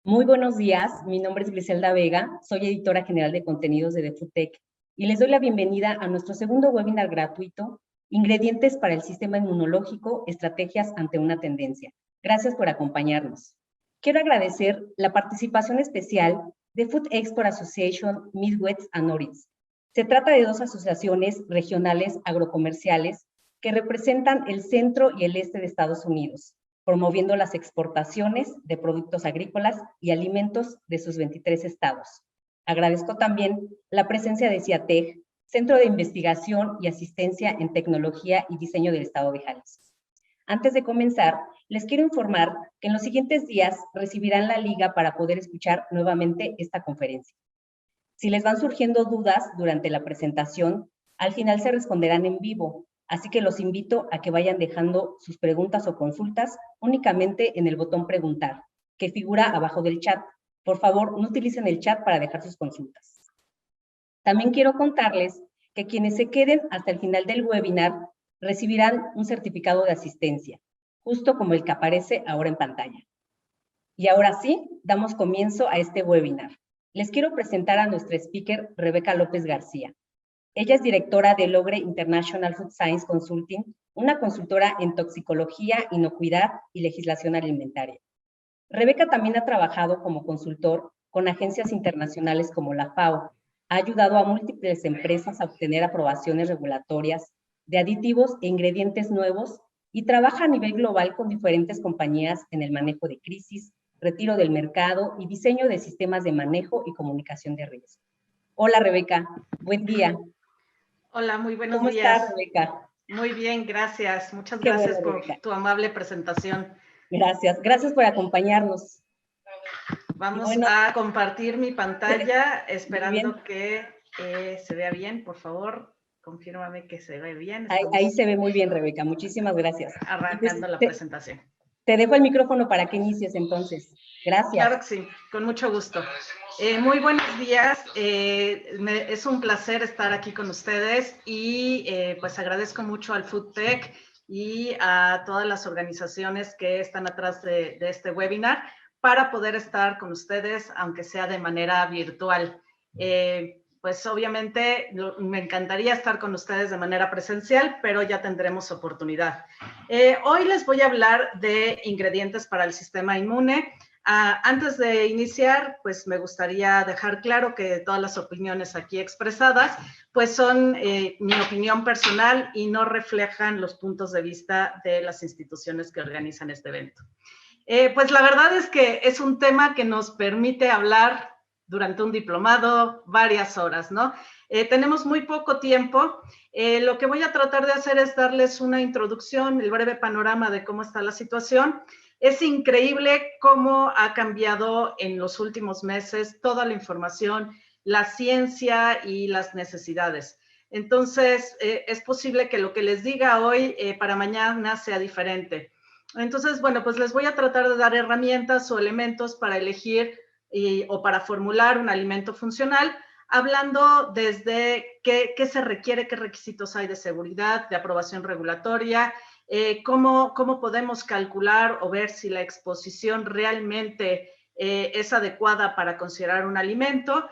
Muy buenos días, mi nombre es Griselda Vega, soy editora general de contenidos de The Food Tech y les doy la bienvenida a nuestro segundo webinar gratuito, Ingredientes para el Sistema Inmunológico, Estrategias ante una Tendencia. Gracias por acompañarnos. Quiero agradecer la participación especial de Food Export Association Midwest and Northeast. Se trata de dos asociaciones regionales agrocomerciales que representan el centro y el este de Estados Unidos, promoviendo las exportaciones de productos agrícolas y alimentos de sus 23 estados. Agradezco también la presencia de CIATEG, Centro de Investigación y Asistencia en Tecnología y Diseño del Estado de Jalisco. Antes de comenzar, les quiero informar que en los siguientes días recibirán la liga para poder escuchar nuevamente esta conferencia. Si les van surgiendo dudas durante la presentación, al final se responderán en vivo, así que los invito a que vayan dejando sus preguntas o consultas únicamente en el botón preguntar, que figura abajo del chat. Por favor, no utilicen el chat para dejar sus consultas. También quiero contarles que quienes se queden hasta el final del webinar recibirán un certificado de asistencia, justo como el que aparece ahora en pantalla. Y ahora sí, damos comienzo a este webinar. Les quiero presentar a nuestra speaker, Rebeca López García. Ella es directora de Logre International Food Science Consulting, una consultora en toxicología, inocuidad y legislación alimentaria. Rebeca también ha trabajado como consultor con agencias internacionales como la FAO. Ha ayudado a múltiples empresas a obtener aprobaciones regulatorias de aditivos e ingredientes nuevos y trabaja a nivel global con diferentes compañías en el manejo de crisis, retiro del mercado y diseño de sistemas de manejo y comunicación de riesgo. Hola, Rebeca. Buen día. Hola, muy buenos días. ¿Cómo estás, Rebeca? Muy bien, gracias. Muchas gracias por tu amable presentación. Gracias por acompañarnos. Vamos a compartir mi pantalla, esperando que se vea bien, por favor. Confírmame que se ve bien. Ahí se ve muy bien, Rebeca. Muchísimas gracias. Arrancando la presentación. Te dejo el micrófono para que inicies entonces. Gracias. Claro que sí, con mucho gusto. Muy buenos días. Es un placer estar aquí con ustedes y pues agradezco mucho al Food Tech y a todas las organizaciones que están atrás de este webinar para poder estar con ustedes, aunque sea de manera virtual. Pues obviamente me encantaría estar con ustedes de manera presencial, pero ya tendremos oportunidad. Hoy les voy a hablar de ingredientes para el sistema inmune. Antes de iniciar, pues me gustaría dejar claro que todas las opiniones aquí expresadas, pues son mi opinión personal y no reflejan los puntos de vista de las instituciones que organizan este evento. Pues la verdad es que es un tema que nos permite hablar durante un diplomado varias horas, ¿no? Tenemos muy poco tiempo. Lo que voy a tratar de hacer es darles una introducción, el breve panorama de cómo está la situación. Es increíble cómo ha cambiado en los últimos meses toda la información, la ciencia y las necesidades. Entonces, es posible que lo que les diga hoy para mañana sea diferente. Entonces, bueno, pues les voy a tratar de dar herramientas o elementos para elegir o para formular un alimento funcional, hablando desde qué se requiere, qué requisitos hay de seguridad, de aprobación regulatoria, cómo podemos calcular o ver si la exposición realmente es adecuada para considerar un alimento,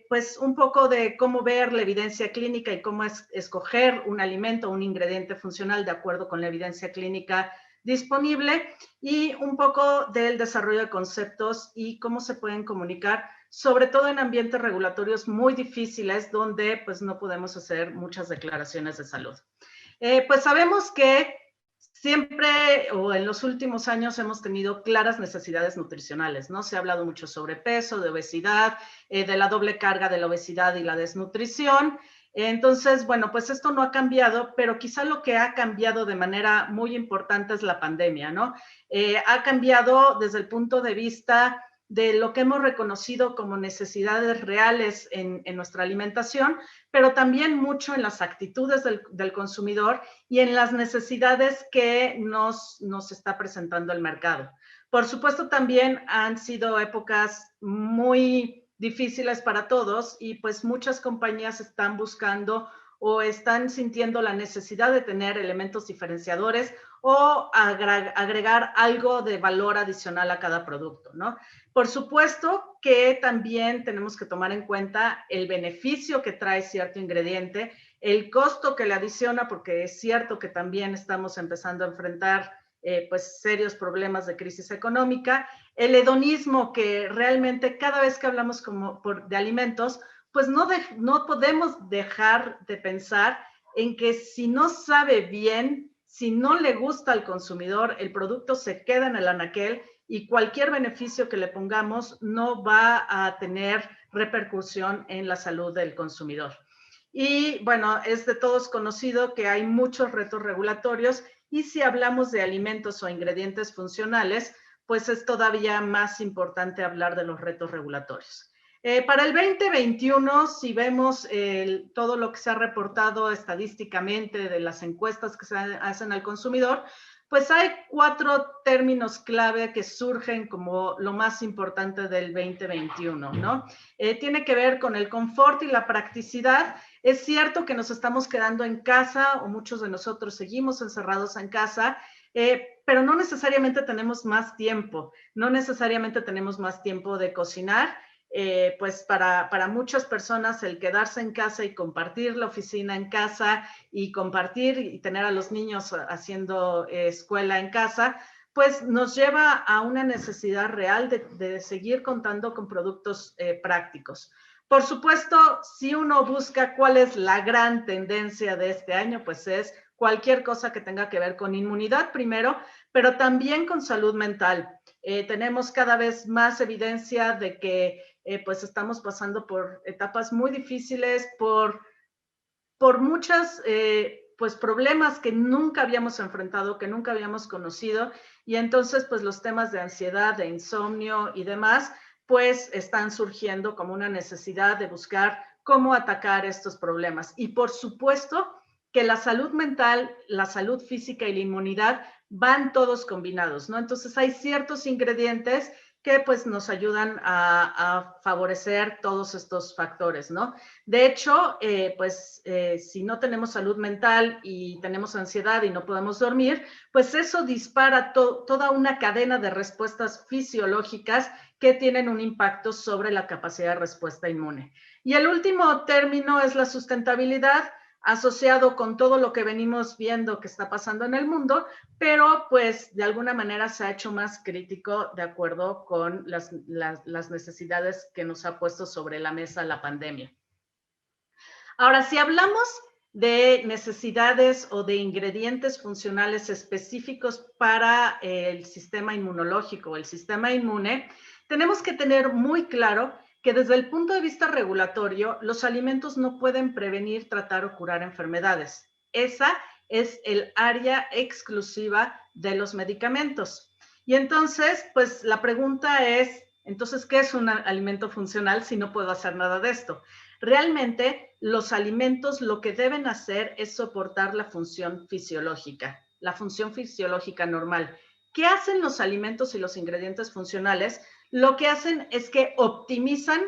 pues un poco de cómo ver la evidencia clínica y cómo escoger un alimento o un ingrediente funcional de acuerdo con la evidencia clínica disponible y un poco del desarrollo de conceptos y cómo se pueden comunicar, sobre todo en ambientes regulatorios muy difíciles donde pues no podemos hacer muchas declaraciones de salud. Pues sabemos que siempre o en los últimos años hemos tenido claras necesidades nutricionales, ¿no? Se ha hablado mucho sobre peso, de obesidad, de la doble carga de la obesidad y la desnutrición. Entonces, bueno, pues esto no ha cambiado, pero quizá lo que ha cambiado de manera muy importante es la pandemia, ¿no? Ha cambiado desde el punto de vista de lo que hemos reconocido como necesidades reales en nuestra alimentación, pero también mucho en las actitudes del consumidor y en las necesidades que nos está presentando el mercado. Por supuesto, también han sido épocas muy difíciles para todos y pues muchas compañías están buscando o están sintiendo la necesidad de tener elementos diferenciadores o agregar algo de valor adicional a cada producto, ¿no? Por supuesto que también tenemos que tomar en cuenta el beneficio que trae cierto ingrediente, el costo que le adiciona, porque es cierto que también estamos empezando a enfrentar pues serios problemas de crisis económica, el hedonismo que realmente cada vez que hablamos de alimentos, pues no podemos dejar de pensar en que si no sabe bien, si no le gusta al consumidor, el producto se queda en el anaquel y cualquier beneficio que le pongamos no va a tener repercusión en la salud del consumidor. Y bueno, es de todos conocido que hay muchos retos regulatorios y si hablamos de alimentos o ingredientes funcionales, pues es todavía más importante hablar de los retos regulatorios. Para el 2021, si vemos todo lo que se ha reportado estadísticamente de las encuestas que se hacen al consumidor, pues hay 4 términos clave que surgen como lo más importante del 2021, ¿no? Tiene que ver con el confort y la practicidad. Es cierto que nos estamos quedando en casa o muchos de nosotros seguimos encerrados en casa, pero no necesariamente tenemos más tiempo, no necesariamente tenemos más tiempo de cocinar. Pues para muchas personas el quedarse en casa y compartir la oficina en casa y compartir y tener a los niños haciendo escuela en casa, pues nos lleva a una necesidad real de seguir contando con productos prácticos. Por supuesto, si uno busca cuál es la gran tendencia de este año, pues es cualquier cosa que tenga que ver con inmunidad primero, pero también con salud mental. Tenemos cada vez más evidencia de que pues estamos pasando por etapas muy difíciles, por muchos pues problemas que nunca habíamos enfrentado, que nunca habíamos conocido, y entonces pues los temas de ansiedad, de insomnio y demás, pues están surgiendo como una necesidad de buscar cómo atacar estos problemas. Y por supuesto que la salud mental, la salud física y la inmunidad van todos combinados, ¿no? Entonces hay ciertos ingredientes que pues nos ayudan a favorecer todos estos factores, ¿no? De hecho, si no tenemos salud mental y tenemos ansiedad y no podemos dormir, pues eso dispara toda una cadena de respuestas fisiológicas que tienen un impacto sobre la capacidad de respuesta inmune. Y el último término es la sustentabilidad, asociado con todo lo que venimos viendo que está pasando en el mundo, pero pues de alguna manera se ha hecho más crítico de acuerdo con las necesidades que nos ha puesto sobre la mesa la pandemia. Ahora, si hablamos de necesidades o de ingredientes funcionales específicos para el sistema inmunológico o el sistema inmune, tenemos que tener muy claro que desde el punto de vista regulatorio, los alimentos no pueden prevenir, tratar o curar enfermedades. Esa es el área exclusiva de los medicamentos. Y entonces, pues la pregunta es, entonces, ¿qué es un alimento funcional si no puedo hacer nada de esto? Realmente, los alimentos lo que deben hacer es soportar la función fisiológica normal. ¿Qué hacen los alimentos y los ingredientes funcionales? Lo que hacen es que optimizan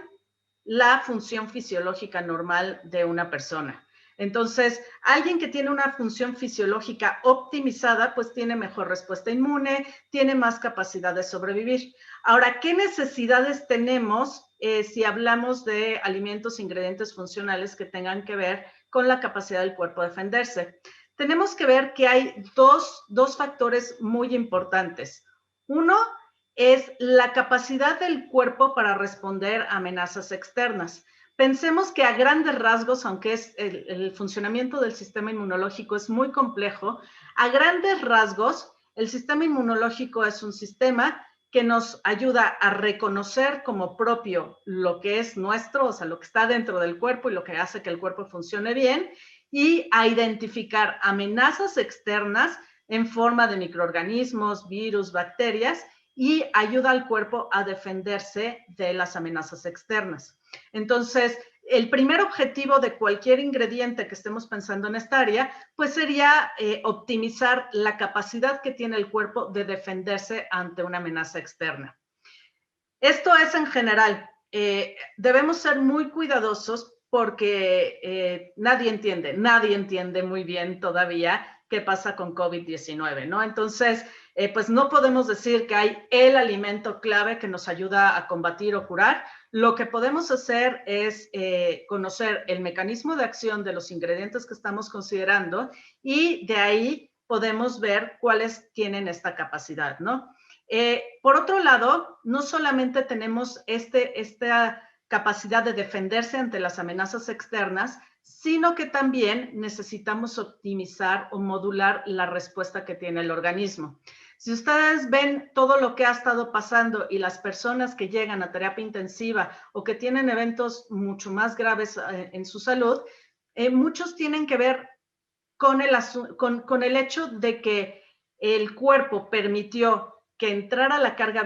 la función fisiológica normal de una persona. Entonces, alguien que tiene una función fisiológica optimizada, pues tiene mejor respuesta inmune, tiene más capacidad de sobrevivir. Ahora, ¿qué necesidades tenemos si hablamos de alimentos e ingredientes funcionales que tengan que ver con la capacidad del cuerpo de defenderse? Tenemos que ver que hay dos factores muy importantes. Uno es la capacidad del cuerpo para responder a amenazas externas. Pensemos que a grandes rasgos, aunque el funcionamiento del sistema inmunológico es muy complejo, a grandes rasgos, el sistema inmunológico es un sistema que nos ayuda a reconocer como propio lo que es nuestro, o sea, lo que está dentro del cuerpo y lo que hace que el cuerpo funcione bien, y a identificar amenazas externas en forma de microorganismos, virus, bacterias, y ayuda al cuerpo a defenderse de las amenazas externas. Entonces, el primer objetivo de cualquier ingrediente que estemos pensando en esta área, pues sería optimizar la capacidad que tiene el cuerpo de defenderse ante una amenaza externa. Esto es en general. Debemos ser muy cuidadosos porque nadie entiende muy bien todavía qué pasa con COVID-19, ¿no? Entonces, pues no podemos decir que hay el alimento clave que nos ayuda a combatir o curar. Lo que podemos hacer es conocer el mecanismo de acción de los ingredientes que estamos considerando y de ahí podemos ver cuáles tienen esta capacidad, ¿no? Por otro lado, no solamente tenemos esta capacidad de defenderse ante las amenazas externas, sino que también necesitamos optimizar o modular la respuesta que tiene el organismo. Si ustedes ven todo lo que ha estado pasando y las personas que llegan a terapia intensiva o que tienen eventos mucho más graves en su salud, muchos tienen que ver con el hecho de que el cuerpo permitió que entrara la carga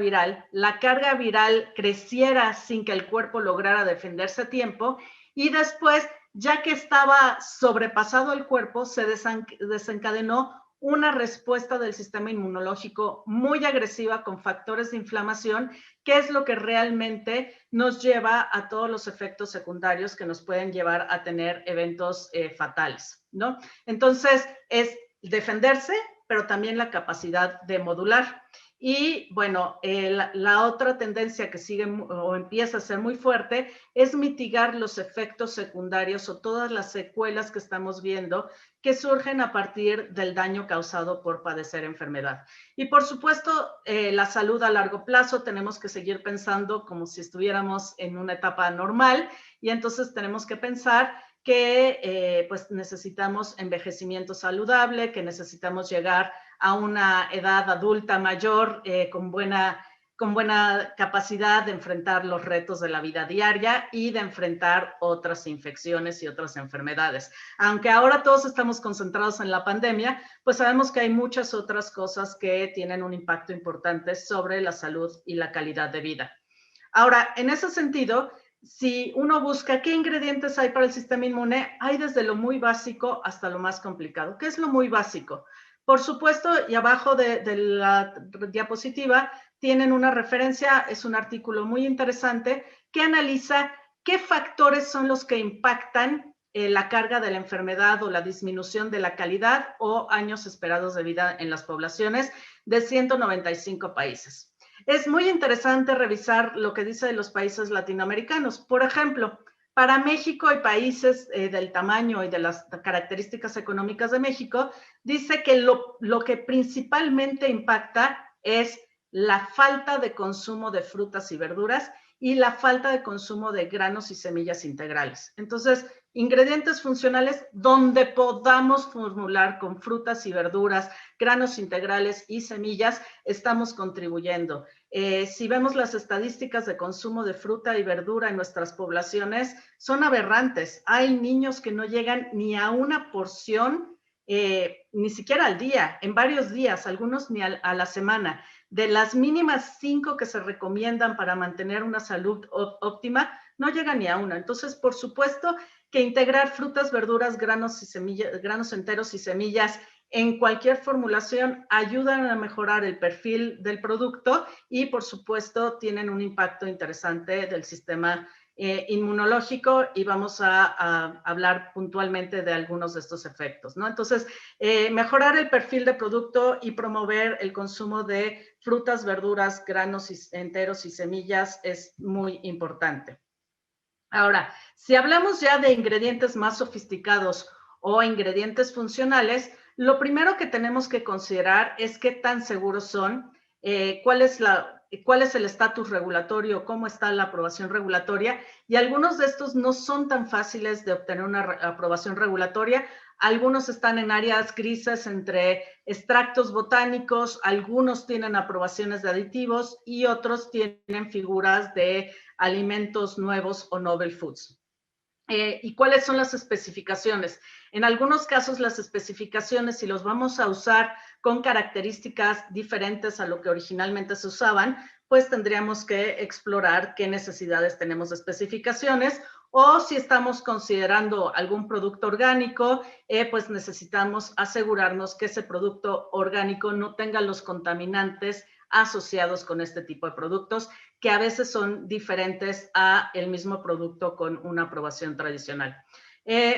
viral creciera sin que el cuerpo lograra defenderse a tiempo y después, ya que estaba sobrepasado el cuerpo, se desencadenó una respuesta del sistema inmunológico muy agresiva con factores de inflamación, que es lo que realmente nos lleva a todos los efectos secundarios que nos pueden llevar a tener eventos fatales, ¿no? Entonces, es defenderse, pero también la capacidad de modular. Y bueno, la otra tendencia que sigue o empieza a ser muy fuerte es mitigar los efectos secundarios o todas las secuelas que estamos viendo que surgen a partir del daño causado por padecer enfermedad. Y por supuesto, la salud a largo plazo, tenemos que seguir pensando como si estuviéramos en una etapa normal y entonces tenemos que pensar que pues necesitamos envejecimiento saludable, que necesitamos llegar a una edad adulta mayor con buena capacidad de enfrentar los retos de la vida diaria y de enfrentar otras infecciones y otras enfermedades. Aunque ahora todos estamos concentrados en la pandemia, pues sabemos que hay muchas otras cosas que tienen un impacto importante sobre la salud y la calidad de vida. Ahora, en ese sentido, si uno busca qué ingredientes hay para el sistema inmune, hay desde lo muy básico hasta lo más complicado. ¿Qué es lo muy básico? Por supuesto, y abajo de la diapositiva tienen una referencia, es un artículo muy interesante que analiza qué factores son los que impactan la carga de la enfermedad o la disminución de la calidad o años esperados de vida en las poblaciones de 195 países. Es muy interesante revisar lo que dice de los países latinoamericanos. Por ejemplo, para México y países del tamaño y de las características económicas de México, dice que lo que principalmente impacta es la falta de consumo de frutas y verduras y la falta de consumo de granos y semillas integrales. Entonces, ingredientes funcionales donde podamos formular con frutas y verduras, granos integrales y semillas, estamos contribuyendo. Si vemos las estadísticas de consumo de fruta y verdura en nuestras poblaciones, son aberrantes. Hay niños que no llegan ni a una porción, ni siquiera al día, en varios días, algunos ni a la semana. De las mínimas 5 que se recomiendan para mantener una salud óptima, no llega ni a una. Entonces, por supuesto que integrar frutas, verduras, granos enteros y semillas en cualquier formulación ayudan a mejorar el perfil del producto y, por supuesto, tienen un impacto interesante del sistema inmunológico y vamos a hablar puntualmente de algunos de estos efectos, ¿no? Entonces, mejorar el perfil de producto y promover el consumo de frutas, verduras, granos enteros y semillas es muy importante. Ahora, si hablamos ya de ingredientes más sofisticados o ingredientes funcionales, lo primero que tenemos que considerar es qué tan seguros son, cuál es el estatus regulatorio, cómo está la aprobación regulatoria, y algunos de estos no son tan fáciles de obtener una aprobación regulatoria. Algunos están en áreas grises entre extractos botánicos, algunos tienen aprobaciones de aditivos y otros tienen figuras de alimentos nuevos o novel foods. ¿Y cuáles son las especificaciones? En algunos casos las especificaciones, si los vamos a usar con características diferentes a lo que originalmente se usaban, pues tendríamos que explorar qué necesidades tenemos de especificaciones, o si estamos considerando algún producto orgánico, pues necesitamos asegurarnos que ese producto orgánico no tenga los contaminantes asociados con este tipo de productos, que a veces son diferentes a el mismo producto con una aprobación tradicional.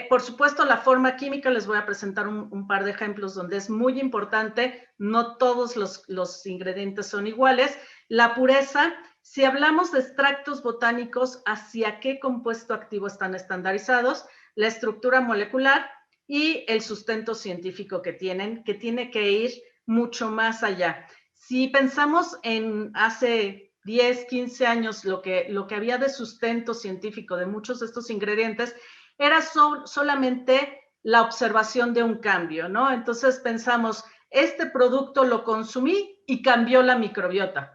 Por supuesto, la forma química, les voy a presentar un par de ejemplos donde es muy importante, no todos los ingredientes son iguales. La pureza, si hablamos de extractos botánicos, ¿hacia qué compuesto activo están estandarizados? La estructura molecular y el sustento científico que tienen, que tiene que ir mucho más allá. Si pensamos en hace 10, 15 años, lo que había de sustento científico de muchos de estos ingredientes, era solamente la observación de un cambio, ¿no? Entonces pensamos, este producto lo consumí y cambió la microbiota,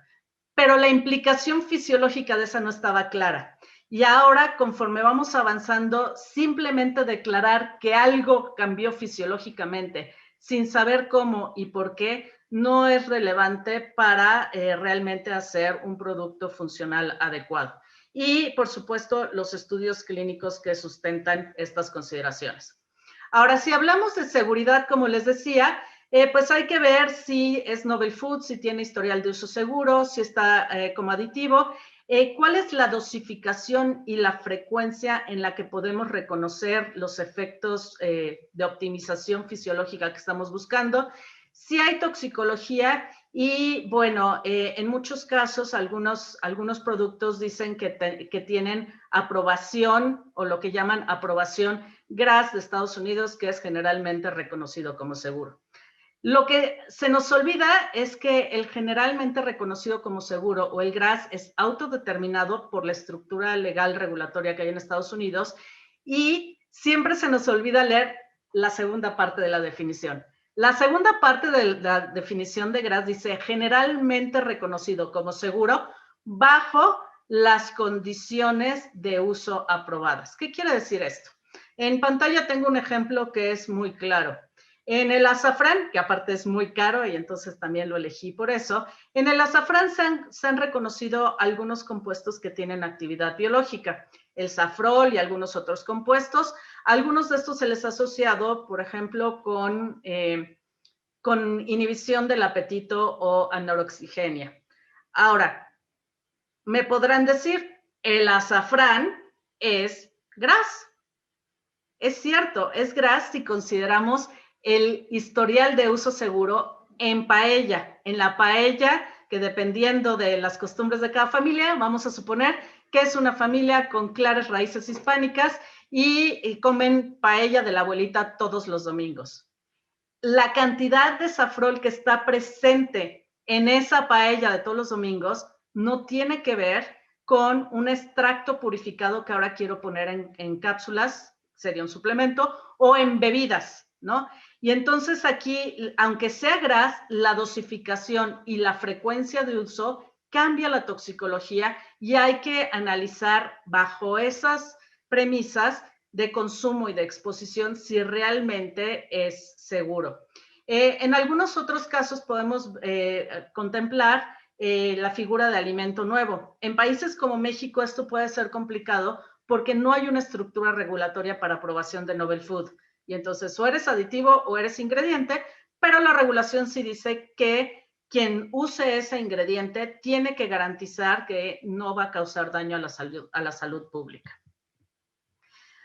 pero la implicación fisiológica de esa no estaba clara. Y ahora, conforme vamos avanzando, simplemente declarar que algo cambió fisiológicamente, sin saber cómo y por qué, no es relevante para realmente hacer un producto funcional adecuado. Y, por supuesto, los estudios clínicos que sustentan estas consideraciones. Ahora, si hablamos de seguridad, como les decía, pues hay que ver si es novel food, si tiene historial de uso seguro, si está como aditivo, cuál es la dosificación y la frecuencia en la que podemos reconocer los efectos de optimización fisiológica que estamos buscando, si hay toxicología y, bueno, en muchos casos algunos productos dicen que tienen aprobación o lo que llaman aprobación GRAS de Estados Unidos, que es generalmente reconocido como seguro. Lo que se nos olvida es que el generalmente reconocido como seguro o el GRAS es autodeterminado por la estructura legal regulatoria que hay en Estados Unidos y siempre se nos olvida leer la segunda parte de la definición. La segunda parte de la definición de GRAS dice generalmente reconocido como seguro bajo las condiciones de uso aprobadas. ¿Qué quiere decir esto? En pantalla tengo un ejemplo que es muy claro. En el azafrán, que aparte es muy caro y entonces también lo elegí por eso, en el azafrán se han reconocido algunos compuestos que tienen actividad biológica, el safrol y algunos otros compuestos. Algunos de estos se les ha asociado, por ejemplo, con inhibición del apetito o anorexigenia. Ahora, me podrán decir, el azafrán es GRAS. Es cierto, es GRAS si consideramos el historial de uso seguro en paella. En la paella, que dependiendo de las costumbres de cada familia, vamos a suponer que es una familia con claras raíces hispánicas y comen paella de la abuelita todos los domingos. La cantidad de safrol que está presente en esa paella de todos los domingos no tiene que ver con un extracto purificado que ahora quiero poner en cápsulas, sería un suplemento, o en bebidas, ¿no? Y entonces aquí, aunque sea GRAS, la dosificación y la frecuencia de uso cambia la toxicología y hay que analizar bajo esas premisas de consumo y de exposición si realmente es seguro. En algunos otros casos podemos contemplar la figura de alimento nuevo. En países como México esto puede ser complicado porque no hay una estructura regulatoria para aprobación de novel food. Y entonces o eres aditivo o eres ingrediente, pero la regulación sí dice que quien use ese ingrediente tiene que garantizar que no va a causar daño a la salud pública.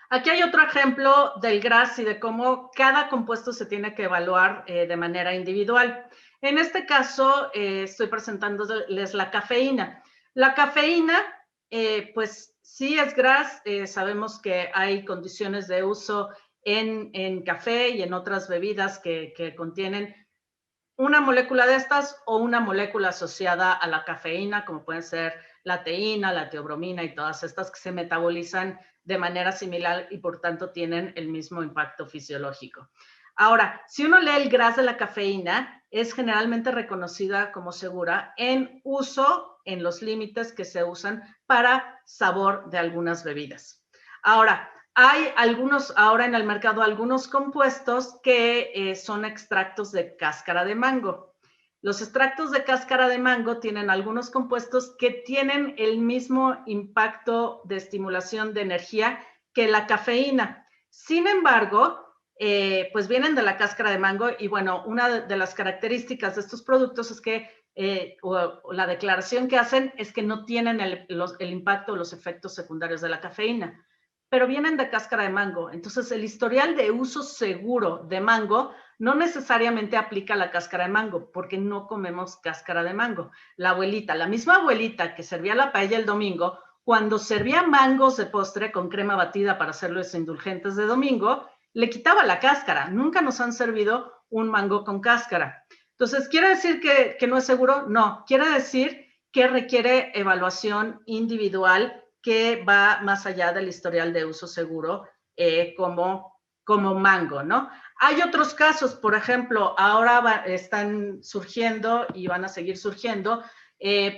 Aquí hay otro ejemplo del GRAS y de cómo cada compuesto se tiene que evaluar de manera individual. En este caso, estoy presentándoles la cafeína. La cafeína, pues sí es GRAS, sabemos que hay condiciones de uso en café y en otras bebidas que contienen una molécula de estas o una molécula asociada a la cafeína, como pueden ser la teína, la teobromina y todas estas que se metabolizan de manera similar y por tanto tienen el mismo impacto fisiológico. Ahora, si uno lee el GRAS de la cafeína, es generalmente reconocida como segura en uso en los límites que se usan para sabor de algunas bebidas. Ahora, hay ahora en el mercado algunos compuestos que son extractos de cáscara de mango. Los extractos de cáscara de mango tienen algunos compuestos que tienen el mismo impacto de estimulación de energía que la cafeína. Sin embargo, pues vienen de la cáscara de mango y bueno, una de las características de estos productos es que, o la declaración que hacen es que no tienen el impacto o los efectos secundarios de la cafeína, pero vienen de cáscara de mango. Entonces, el historial de uso seguro de mango no necesariamente aplica a la cáscara de mango, porque no comemos cáscara de mango. La abuelita, la misma abuelita que servía la paella el domingo, cuando servía mangos de postre con crema batida para hacerlos indulgentes de domingo, le quitaba la cáscara. Nunca nos han servido un mango con cáscara. Entonces, ¿quiere decir que no es seguro? No, quiere decir que requiere evaluación individual que va más allá del historial de uso seguro como mango, ¿no? Hay otros casos, por ejemplo, ahora están surgiendo y van a seguir surgiendo,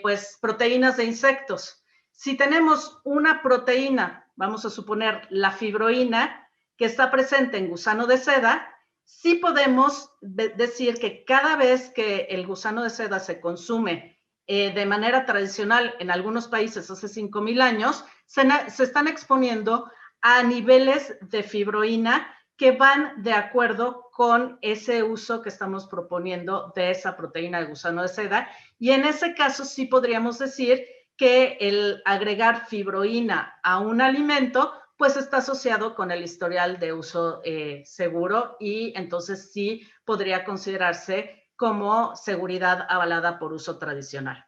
pues proteínas de insectos. Si tenemos una proteína, vamos a suponer la fibroína, que está presente en gusano de seda, sí podemos decir que cada vez que el gusano de seda se consume de manera tradicional en algunos países hace 5,000 años, se están exponiendo a niveles de fibroína que van de acuerdo con ese uso que estamos proponiendo de esa proteína de gusano de seda. Y en ese caso sí podríamos decir que el agregar fibroína a un alimento pues está asociado con el historial de uso seguro y entonces sí podría considerarse como seguridad avalada por uso tradicional.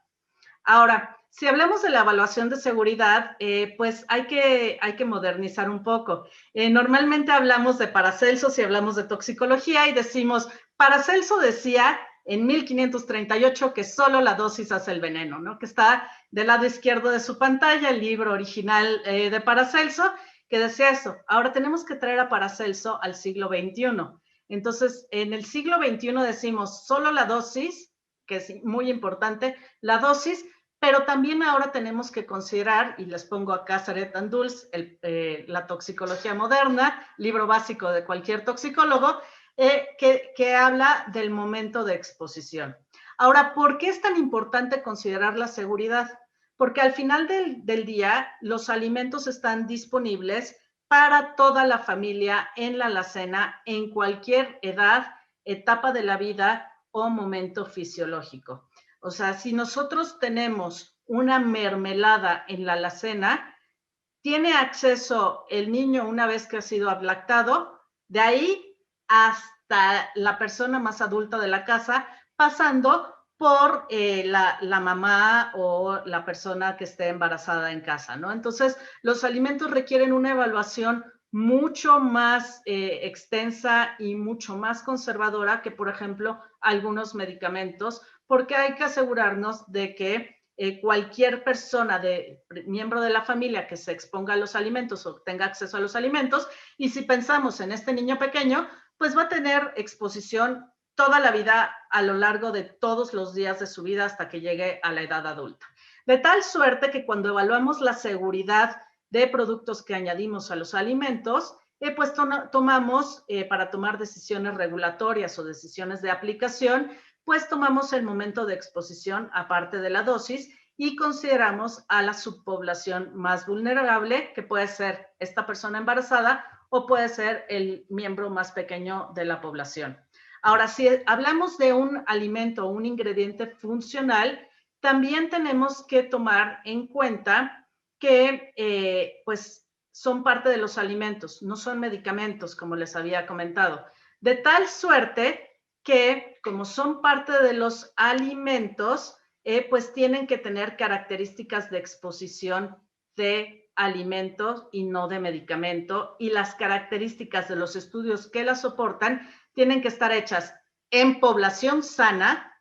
Ahora, si hablamos de la evaluación de seguridad, pues hay que modernizar un poco. Normalmente hablamos de Paracelso y hablamos de toxicología y decimos, Paracelso decía en 1538 que solo la dosis hace el veneno, ¿no? Que está del lado izquierdo de su pantalla, el libro original de Paracelso, que decía eso. Ahora tenemos que traer a Paracelso al siglo XXI. Entonces, en el siglo XXI decimos solo la dosis, que es muy importante, la dosis, pero también ahora tenemos que considerar, y les pongo acá Saret and Dulles, la toxicología moderna, libro básico de cualquier toxicólogo, que habla del momento de exposición. Ahora, ¿por qué es tan importante considerar la seguridad? Porque al final del día, los alimentos están disponibles para toda la familia en la alacena, en cualquier edad, etapa de la vida o momento fisiológico. O sea, si nosotros tenemos una mermelada en la alacena, tiene acceso el niño una vez que ha sido lactado, de ahí hasta la persona más adulta de la casa, pasando por la mamá o la persona que esté embarazada en casa, ¿no? Entonces, los alimentos requieren una evaluación mucho más extensa y mucho más conservadora que, por ejemplo, algunos medicamentos, porque hay que asegurarnos de que cualquier persona miembro de la familia que se exponga a los alimentos o tenga acceso a los alimentos, y si pensamos en este niño pequeño, pues va a tener exposición toda la vida a lo largo de todos los días de su vida hasta que llegue a la edad adulta. De tal suerte que cuando evaluamos la seguridad de productos que añadimos a los alimentos, pues tomamos, para tomar decisiones regulatorias o decisiones de aplicación, pues tomamos el momento de exposición aparte de la dosis y consideramos a la subpoblación más vulnerable, que puede ser esta persona embarazada o puede ser el miembro más pequeño de la población. Ahora, si hablamos de un alimento o un ingrediente funcional, también tenemos que tomar en cuenta que pues son parte de los alimentos, no son medicamentos, como les había comentado. De tal suerte que, como son parte de los alimentos, pues tienen que tener características de exposición de alimentos y no de medicamento, y las características de los estudios que las soportan tienen que estar hechas en población sana,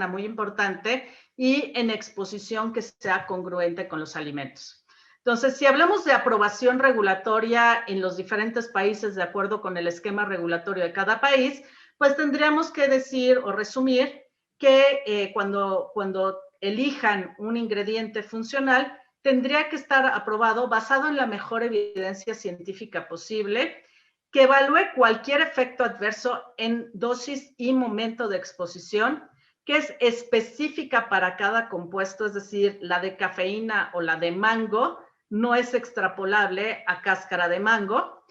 muy importante, y en exposición que sea congruente con los alimentos. Entonces, si hablamos de aprobación regulatoria en los diferentes países de acuerdo con el esquema regulatorio de cada país, pues tendríamos que decir o resumir que cuando elijan un ingrediente funcional, tendría que estar aprobado basado en la mejor evidencia científica posible, que evalúe cualquier efecto adverso en dosis y momento de exposición, que es específica para cada compuesto, es decir, la de cafeína o la de mango no es extrapolable a cáscara de mango,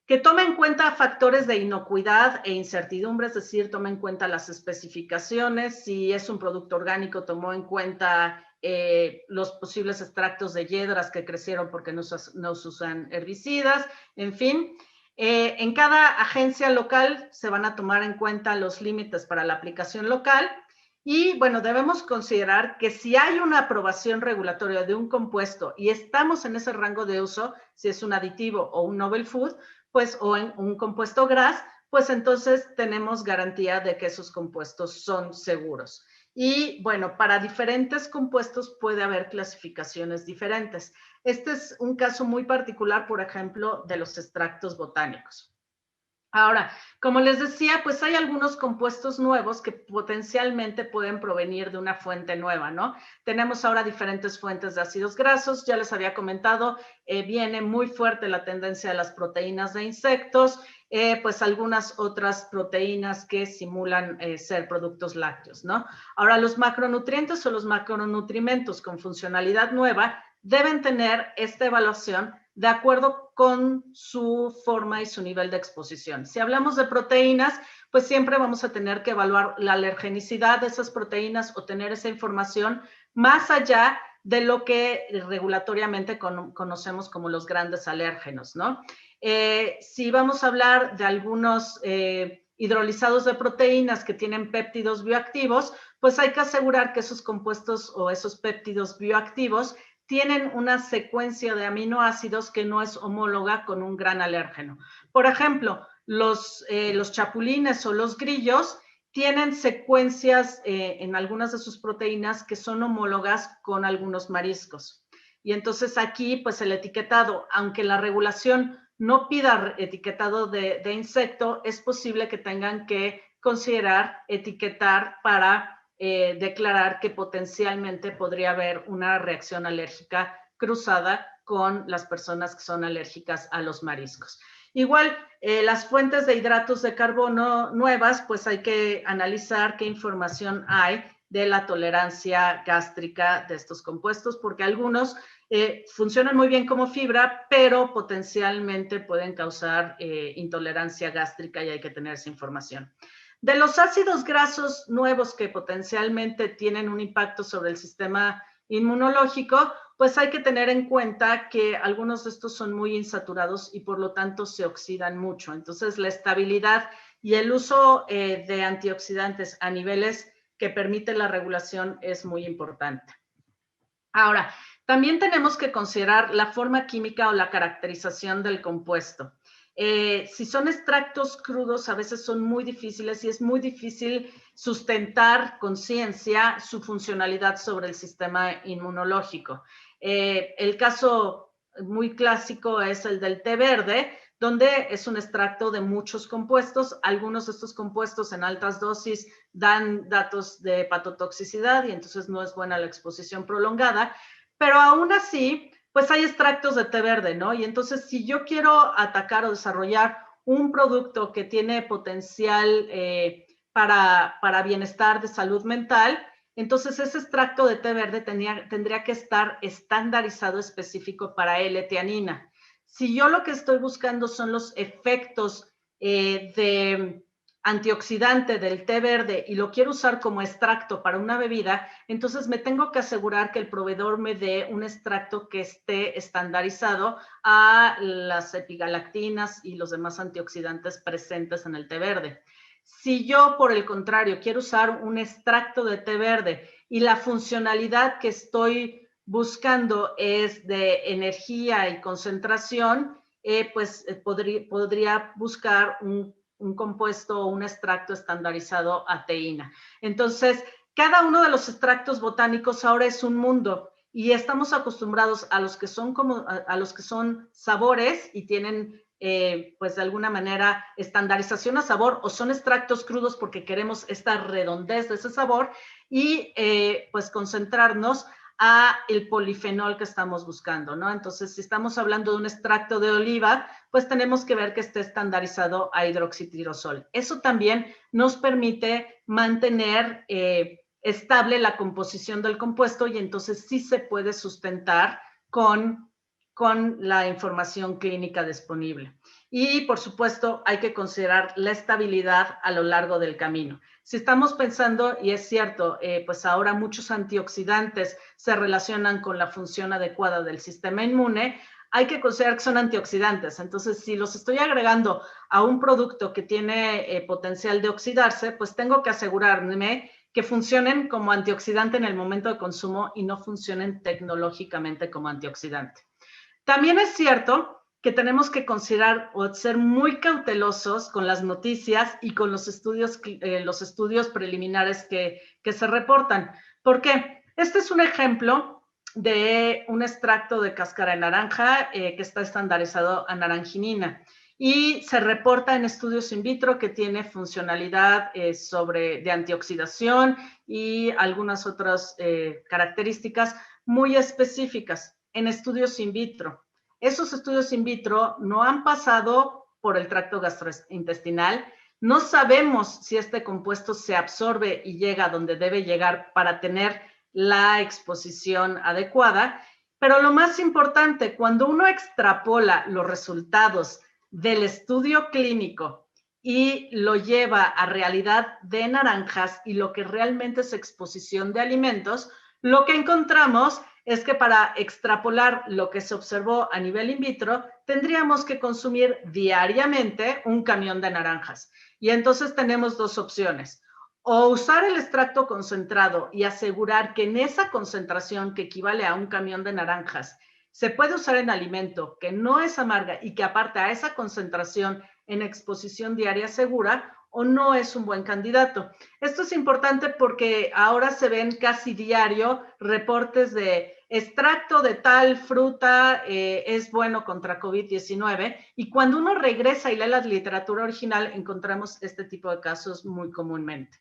que tome en cuenta factores de inocuidad e incertidumbre, es decir, tome en cuenta las especificaciones, si es un producto orgánico, tomó en cuenta los posibles extractos de hiedras que crecieron porque no se usan herbicidas, en fin. En cada agencia local se van a tomar en cuenta los límites para la aplicación local y, bueno, debemos considerar que si hay una aprobación regulatoria de un compuesto y estamos en ese rango de uso, si es un aditivo o un novel food, pues, o en un compuesto GRAS, pues entonces tenemos garantía de que esos compuestos son seguros. Y bueno, para diferentes compuestos puede haber clasificaciones diferentes. Este es un caso muy particular, por ejemplo, de los extractos botánicos. Ahora, como les decía, pues hay algunos compuestos nuevos que potencialmente pueden provenir de una fuente nueva, ¿no? Tenemos ahora diferentes fuentes de ácidos grasos, ya les había comentado, viene muy fuerte la tendencia de las proteínas de insectos, pues algunas otras proteínas que simulan ser productos lácteos, ¿no? Ahora, los macronutrientes o los macronutrimentos con funcionalidad nueva deben tener esta evaluación de acuerdo con su forma y su nivel de exposición. Si hablamos de proteínas, pues siempre vamos a tener que evaluar la alergenicidad de esas proteínas o tener esa información más allá de lo que regulatoriamente conocemos como los grandes alérgenos, ¿no? Si vamos a hablar de algunos hidrolizados de proteínas que tienen péptidos bioactivos, pues hay que asegurar que esos compuestos o esos péptidos bioactivos tienen una secuencia de aminoácidos que no es homóloga con un gran alérgeno. Por ejemplo, los chapulines o los grillos tienen secuencias en algunas de sus proteínas que son homólogas con algunos mariscos. Y entonces aquí, pues el etiquetado, aunque la regulación no pida etiquetado de insecto, es posible que tengan que considerar etiquetar para declarar que potencialmente podría haber una reacción alérgica cruzada con las personas que son alérgicas a los mariscos. Igual, las fuentes de hidratos de carbono nuevas, pues hay que analizar qué información hay de la tolerancia gástrica de estos compuestos, porque algunos funcionan muy bien como fibra, pero potencialmente pueden causar intolerancia gástrica y hay que tener esa información. De los ácidos grasos nuevos que potencialmente tienen un impacto sobre el sistema inmunológico, pues hay que tener en cuenta que algunos de estos son muy insaturados y por lo tanto se oxidan mucho. Entonces, la estabilidad y el uso de antioxidantes a niveles que permite la regulación es muy importante. Ahora, también tenemos que considerar la forma química o la caracterización del compuesto. Si son extractos crudos, a veces son muy difíciles y es muy difícil sustentar con ciencia su funcionalidad sobre el sistema inmunológico. El caso muy clásico es el del té verde, donde es un extracto de muchos compuestos. Algunos de estos compuestos en altas dosis dan datos de hepatotoxicidad y entonces no es buena la exposición prolongada, pero aún así, pues hay extractos de té verde, ¿no? Y entonces, si yo quiero atacar o desarrollar un producto que tiene potencial para bienestar de salud mental, entonces ese extracto de té verde tendría que estar estandarizado específico para L-teanina. Si yo lo que estoy buscando son los efectos de antioxidante del té verde y lo quiero usar como extracto para una bebida, entonces me tengo que asegurar que el proveedor me dé un extracto que esté estandarizado a las epigalactinas y los demás antioxidantes presentes en el té verde. Si yo, por el contrario, quiero usar un extracto de té verde y la funcionalidad que estoy buscando es de energía y concentración, pues podría buscar un compuesto o un extracto estandarizado a teína. Entonces, cada uno de los extractos botánicos ahora es un mundo y estamos acostumbrados a los que son sabores y tienen pues de alguna manera estandarización a sabor o son extractos crudos porque queremos esta redondez de ese sabor y pues concentrarnos a el polifenol que estamos buscando, ¿no? Entonces, si estamos hablando de un extracto de oliva, pues tenemos que ver que esté estandarizado a hidroxitirosol. Eso también nos permite mantener estable la composición del compuesto y entonces sí se puede sustentar con la información clínica disponible. Y, por supuesto, hay que considerar la estabilidad a lo largo del camino. Si estamos pensando, y es cierto, pues ahora muchos antioxidantes se relacionan con la función adecuada del sistema inmune, hay que considerar que son antioxidantes. Entonces, si los estoy agregando a un producto que tiene potencial de oxidarse, pues tengo que asegurarme que funcionen como antioxidante en el momento de consumo y no funcionen tecnológicamente como antioxidante. También es cierto que tenemos que considerar o ser muy cautelosos con las noticias y con los estudios preliminares que se reportan. ¿Por qué? Este es un ejemplo de un extracto de cáscara de naranja que está estandarizado a naranjinina y se reporta en estudios in vitro que tiene funcionalidad de antioxidación y algunas otras características muy específicas en estudios in vitro. Esos estudios in vitro no han pasado por el tracto gastrointestinal. No sabemos si este compuesto se absorbe y llega a donde debe llegar para tener la exposición adecuada. Pero lo más importante, cuando uno extrapola los resultados del estudio clínico y lo lleva a realidad de naranjas y lo que realmente es exposición de alimentos, lo que encontramos es que para extrapolar lo que se observó a nivel in vitro, tendríamos que consumir diariamente un camión de naranjas. Y entonces tenemos dos opciones. O usar el extracto concentrado y asegurar que en esa concentración que equivale a un camión de naranjas, se puede usar en alimento que no es amarga y que aparte a esa concentración en exposición diaria segura, o no es un buen candidato. Esto es importante porque ahora se ven casi diario reportes de extracto de tal fruta es bueno contra COVID-19 y cuando uno regresa y lee la literatura original encontramos este tipo de casos muy comúnmente.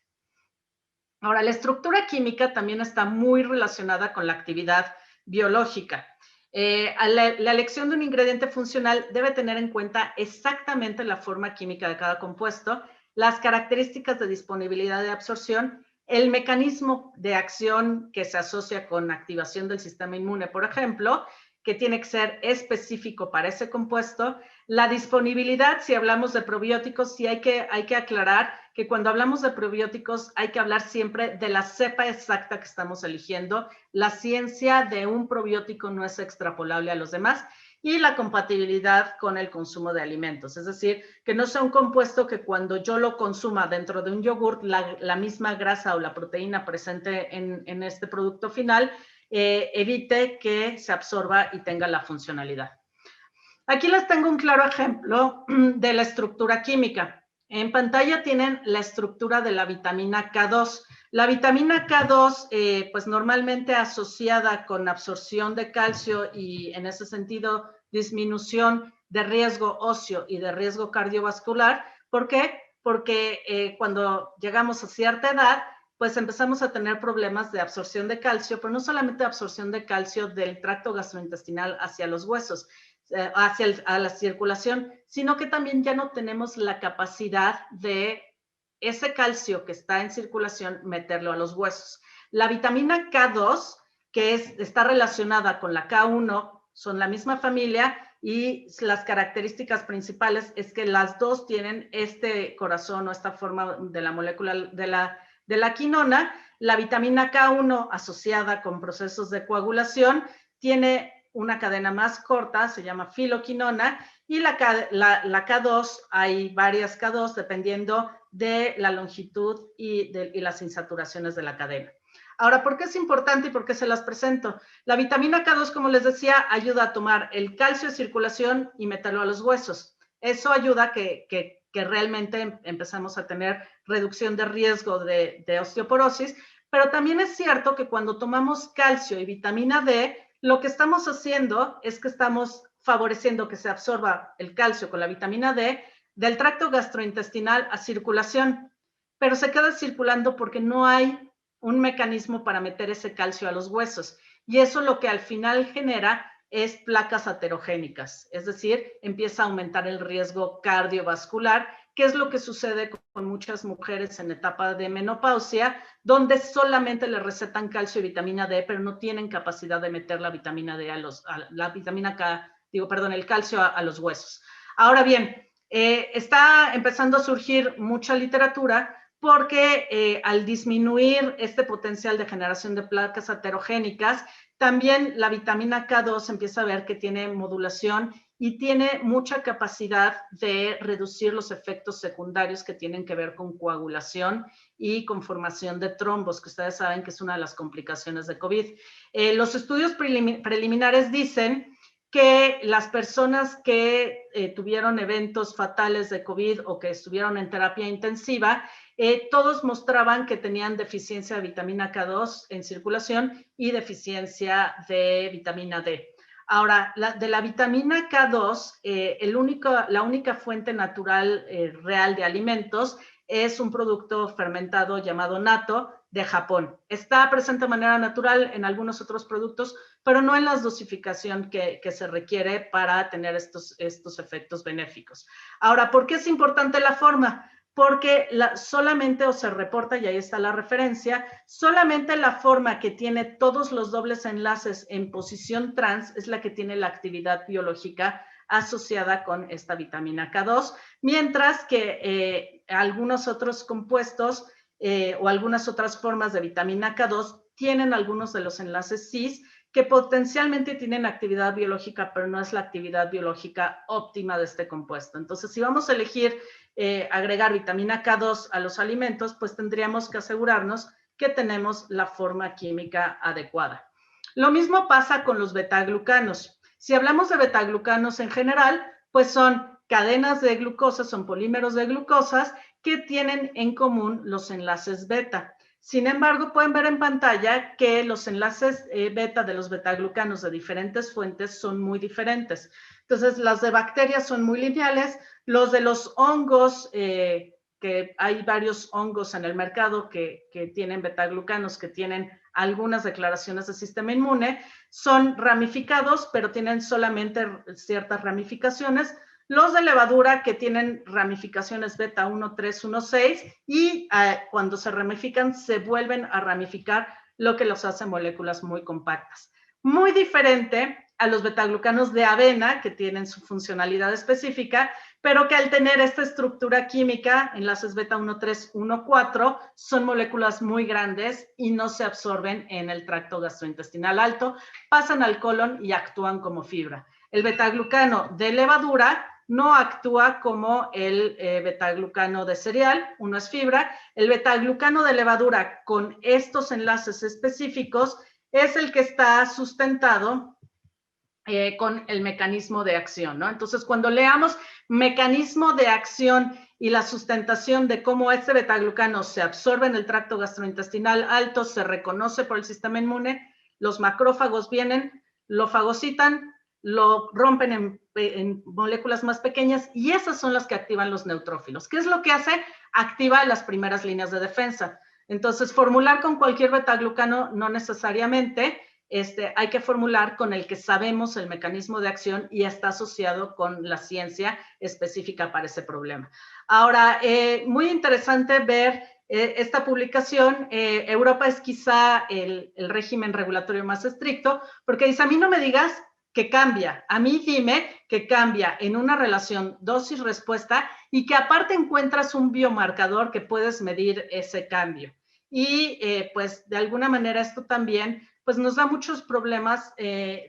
Ahora, la estructura química también está muy relacionada con la actividad biológica. La elección de un ingrediente funcional debe tener en cuenta exactamente la forma química de cada compuesto, las características de disponibilidad de absorción, el mecanismo de acción que se asocia con activación del sistema inmune, por ejemplo, que tiene que ser específico para ese compuesto, la disponibilidad, si hablamos de probióticos, sí hay que aclarar que cuando hablamos de probióticos hay que hablar siempre de la cepa exacta que estamos eligiendo. La ciencia de un probiótico no es extrapolable a los demás. Y la compatibilidad con el consumo de alimentos, es decir, que no sea un compuesto que cuando yo lo consuma dentro de un yogurt, la misma grasa o la proteína presente en este producto final evite que se absorba y tenga la funcionalidad. Aquí les tengo un claro ejemplo de la estructura química. En pantalla tienen la estructura de la vitamina K2. La vitamina K2, pues normalmente asociada con absorción de calcio y en ese sentido disminución de riesgo óseo y de riesgo cardiovascular. ¿Por qué? Porque cuando llegamos a cierta edad, pues empezamos a tener problemas de absorción de calcio, pero no solamente absorción de calcio del tracto gastrointestinal hacia los huesos, a la circulación, sino que también ya no tenemos la capacidad de ese calcio que está en circulación meterlo a los huesos. La vitamina K2, que está relacionada con la K1, son la misma familia y las características principales es que las dos tienen este corazón o esta forma de la molécula de la quinona. La vitamina K1 asociada con procesos de coagulación tiene una cadena más corta, se llama filoquinona, y la K2, hay varias K2 dependiendo de la longitud y las insaturaciones de la cadena. Ahora, ¿por qué es importante y por qué se las presento? La vitamina K2, como les decía, ayuda a tomar el calcio de circulación y meterlo a los huesos. Eso ayuda a que realmente empezamos a tener reducción de riesgo de osteoporosis, pero también es cierto que cuando tomamos calcio y vitamina D, lo que estamos haciendo es que estamos favoreciendo que se absorba el calcio con la vitamina D del tracto gastrointestinal a circulación, pero se queda circulando porque no hay un mecanismo para meter ese calcio a los huesos. Y eso lo que al final genera es placas aterogénicas, es decir, empieza a aumentar el riesgo cardiovascular, que es lo que sucede con muchas mujeres en etapa de menopausia, donde solamente le recetan calcio y vitamina D, pero no tienen capacidad de meter la vitamina D el calcio a los huesos. Ahora bien, Está empezando a surgir mucha literatura porque al disminuir este potencial de generación de placas aterogénicas, también la vitamina K2 empieza a ver que tiene modulación y tiene mucha capacidad de reducir los efectos secundarios que tienen que ver con coagulación y con formación de trombos, que ustedes saben que es una de las complicaciones de COVID. Los estudios preliminares dicen que las personas que tuvieron eventos fatales de COVID o que estuvieron en terapia intensiva, todos mostraban que tenían deficiencia de vitamina K2 en circulación y deficiencia de vitamina D. Ahora, de la vitamina K2, la única fuente natural real de alimentos es un producto fermentado llamado natto de Japón. Está presente de manera natural en algunos otros productos, pero no en la dosificación que se requiere para tener estos efectos benéficos. Ahora, ¿por qué es importante la forma? Porque solamente, o se reporta, y ahí está la referencia, solamente la forma que tiene todos los dobles enlaces en posición trans es la que tiene la actividad biológica asociada con esta vitamina K2, mientras que algunos otros compuestos o algunas otras formas de vitamina K2 tienen algunos de los enlaces cis que potencialmente tienen actividad biológica, pero no es la actividad biológica óptima de este compuesto. Entonces, si vamos a elegir agregar vitamina K2 a los alimentos, pues tendríamos que asegurarnos que tenemos la forma química adecuada. Lo mismo pasa con los betaglucanos. Si hablamos de betaglucanos en general, pues son cadenas de glucosa, son polímeros de glucosas que tienen en común los enlaces beta. Sin embargo, pueden ver en pantalla que los enlaces beta de los betaglucanos de diferentes fuentes son muy diferentes. Entonces, las de bacterias son muy lineales, los de los hongos, que hay varios hongos en el mercado que tienen betaglucanos, que tienen algunas declaraciones del sistema inmune, son ramificados, pero tienen solamente ciertas ramificaciones. Los de levadura que tienen ramificaciones beta 1, 3, 1, 6 y cuando se ramifican se vuelven a ramificar, lo que los hace moléculas muy compactas. Muy diferente a los betaglucanos de avena, que tienen su funcionalidad específica, pero que al tener esta estructura química, enlaces beta 1, 3, 1, 4, son moléculas muy grandes y no se absorben en el tracto gastrointestinal alto, pasan al colon y actúan como fibra. El betaglucano de levadura no actúa como el betaglucano de cereal, uno es fibra. El betaglucano de levadura con estos enlaces específicos es el que está sustentado con el mecanismo de acción, ¿no? Entonces, cuando leamos mecanismo de acción y la sustentación de cómo este betaglucano se absorbe en el tracto gastrointestinal alto, se reconoce por el sistema inmune, los macrófagos vienen, lo fagocitan, lo rompen en moléculas más pequeñas y esas son las que activan los neutrófilos. ¿Qué es lo que hace? Activa las primeras líneas de defensa. Entonces, formular con cualquier betaglucano no necesariamente. Hay que formular con el que sabemos el mecanismo de acción y está asociado con la ciencia específica para ese problema. Ahora, muy interesante ver esta publicación. Europa es quizá el régimen regulatorio más estricto, porque dice, a mí no me digas que cambia, a mí dime que cambia en una relación dosis-respuesta y que aparte encuentras un biomarcador que puedes medir ese cambio. Y pues de alguna manera esto también pues nos da muchos problemas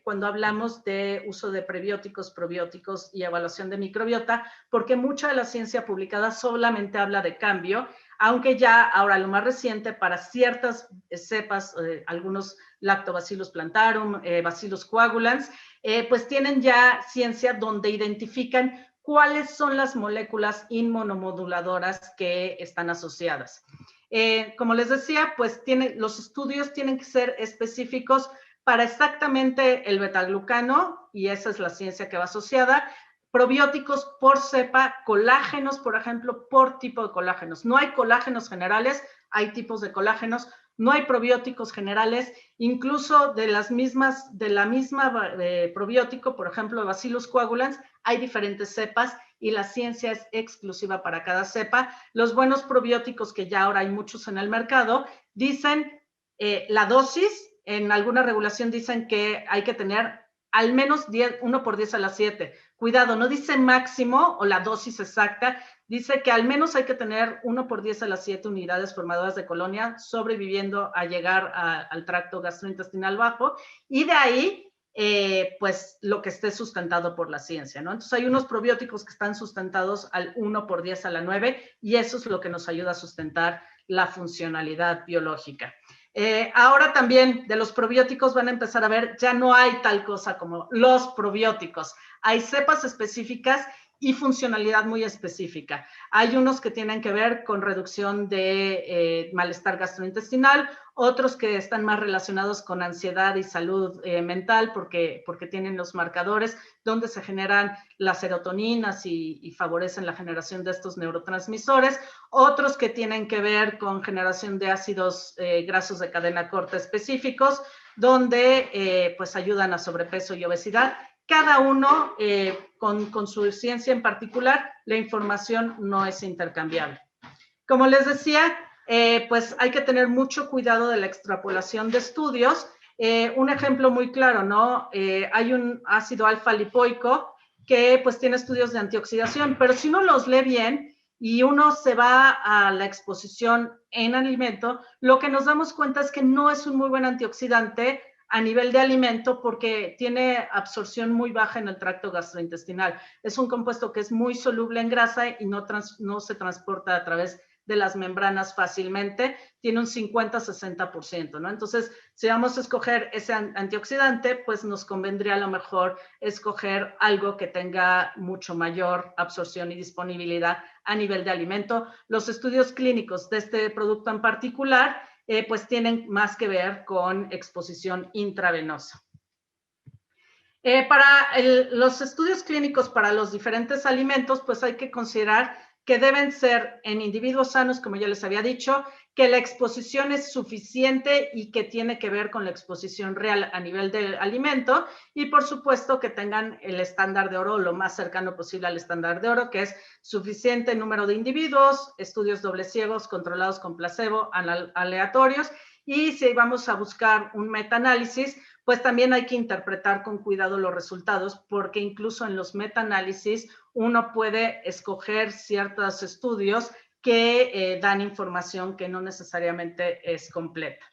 cuando hablamos de uso de prebióticos, probióticos y evaluación de microbiota, porque mucha de la ciencia publicada solamente habla de cambio, aunque ya ahora lo más reciente para ciertas cepas, algunos Lactobacillus plantarum, Bacillus coagulans, pues tienen ya ciencia donde identifican cuáles son las moléculas inmunomoduladoras que están asociadas. Como les decía, pues los estudios tienen que ser específicos para exactamente el betaglucano, y esa es la ciencia que va asociada, probióticos por cepa, colágenos, por ejemplo, por tipo de colágenos. No hay colágenos generales, hay tipos de colágenos, no hay probióticos generales, incluso de la misma probiótico, por ejemplo, Bacillus coagulans, hay diferentes cepas y la ciencia es exclusiva para cada cepa. Los buenos probióticos, que ya ahora hay muchos en el mercado, dicen la dosis, en alguna regulación dicen que hay que tener al menos 1 por 10 a la 7, Cuidado, no dice máximo o la dosis exacta, dice que al menos hay que tener 1/10⁷ unidades formadoras de colonia sobreviviendo a llegar al tracto gastrointestinal bajo, y de ahí, pues lo que esté sustentado por la ciencia, ¿no? Entonces hay unos probióticos que están sustentados al 1/10⁹, y eso es lo que nos ayuda a sustentar la funcionalidad biológica. Ahora también de los probióticos van a empezar a ver, ya no hay tal cosa como los probióticos, hay cepas específicas y funcionalidad muy específica. Hay unos que tienen que ver con reducción de malestar gastrointestinal, otros que están más relacionados con ansiedad y salud mental porque tienen los marcadores donde se generan las serotoninas y favorecen la generación de estos neurotransmisores, otros que tienen que ver con generación de ácidos grasos de cadena corta específicos, donde pues ayudan a sobrepeso y obesidad. Cada uno con su ciencia en particular, la información no es intercambiable. Como les decía, pues hay que tener mucho cuidado de la extrapolación de estudios. Un ejemplo muy claro, ¿no? Hay un ácido alfa lipoico que pues tiene estudios de antioxidación, pero si uno los lee bien y uno se va a la exposición en alimento, lo que nos damos cuenta es que no es un muy buen antioxidante a nivel de alimento porque tiene absorción muy baja en el tracto gastrointestinal. Es un compuesto que es muy soluble en grasa y no se transporta a través de las membranas fácilmente, tiene un 50-60%, ¿no? Entonces, si vamos a escoger ese antioxidante, pues nos convendría a lo mejor escoger algo que tenga mucho mayor absorción y disponibilidad a nivel de alimento. Los estudios clínicos de este producto en particular pues tienen más que ver con exposición intravenosa. Para los estudios clínicos para los diferentes alimentos, pues hay que considerar que deben ser en individuos sanos, como ya les había dicho, que la exposición es suficiente y que tiene que ver con la exposición real a nivel del alimento, y por supuesto que tengan el estándar de oro, lo más cercano posible al estándar de oro, que es suficiente número de individuos, estudios doble ciegos, controlados con placebo, aleatorios, y si vamos a buscar un metaanálisis, pues también hay que interpretar con cuidado los resultados, porque incluso en los metaanálisis uno puede escoger ciertos estudios que dan información que no necesariamente es completa.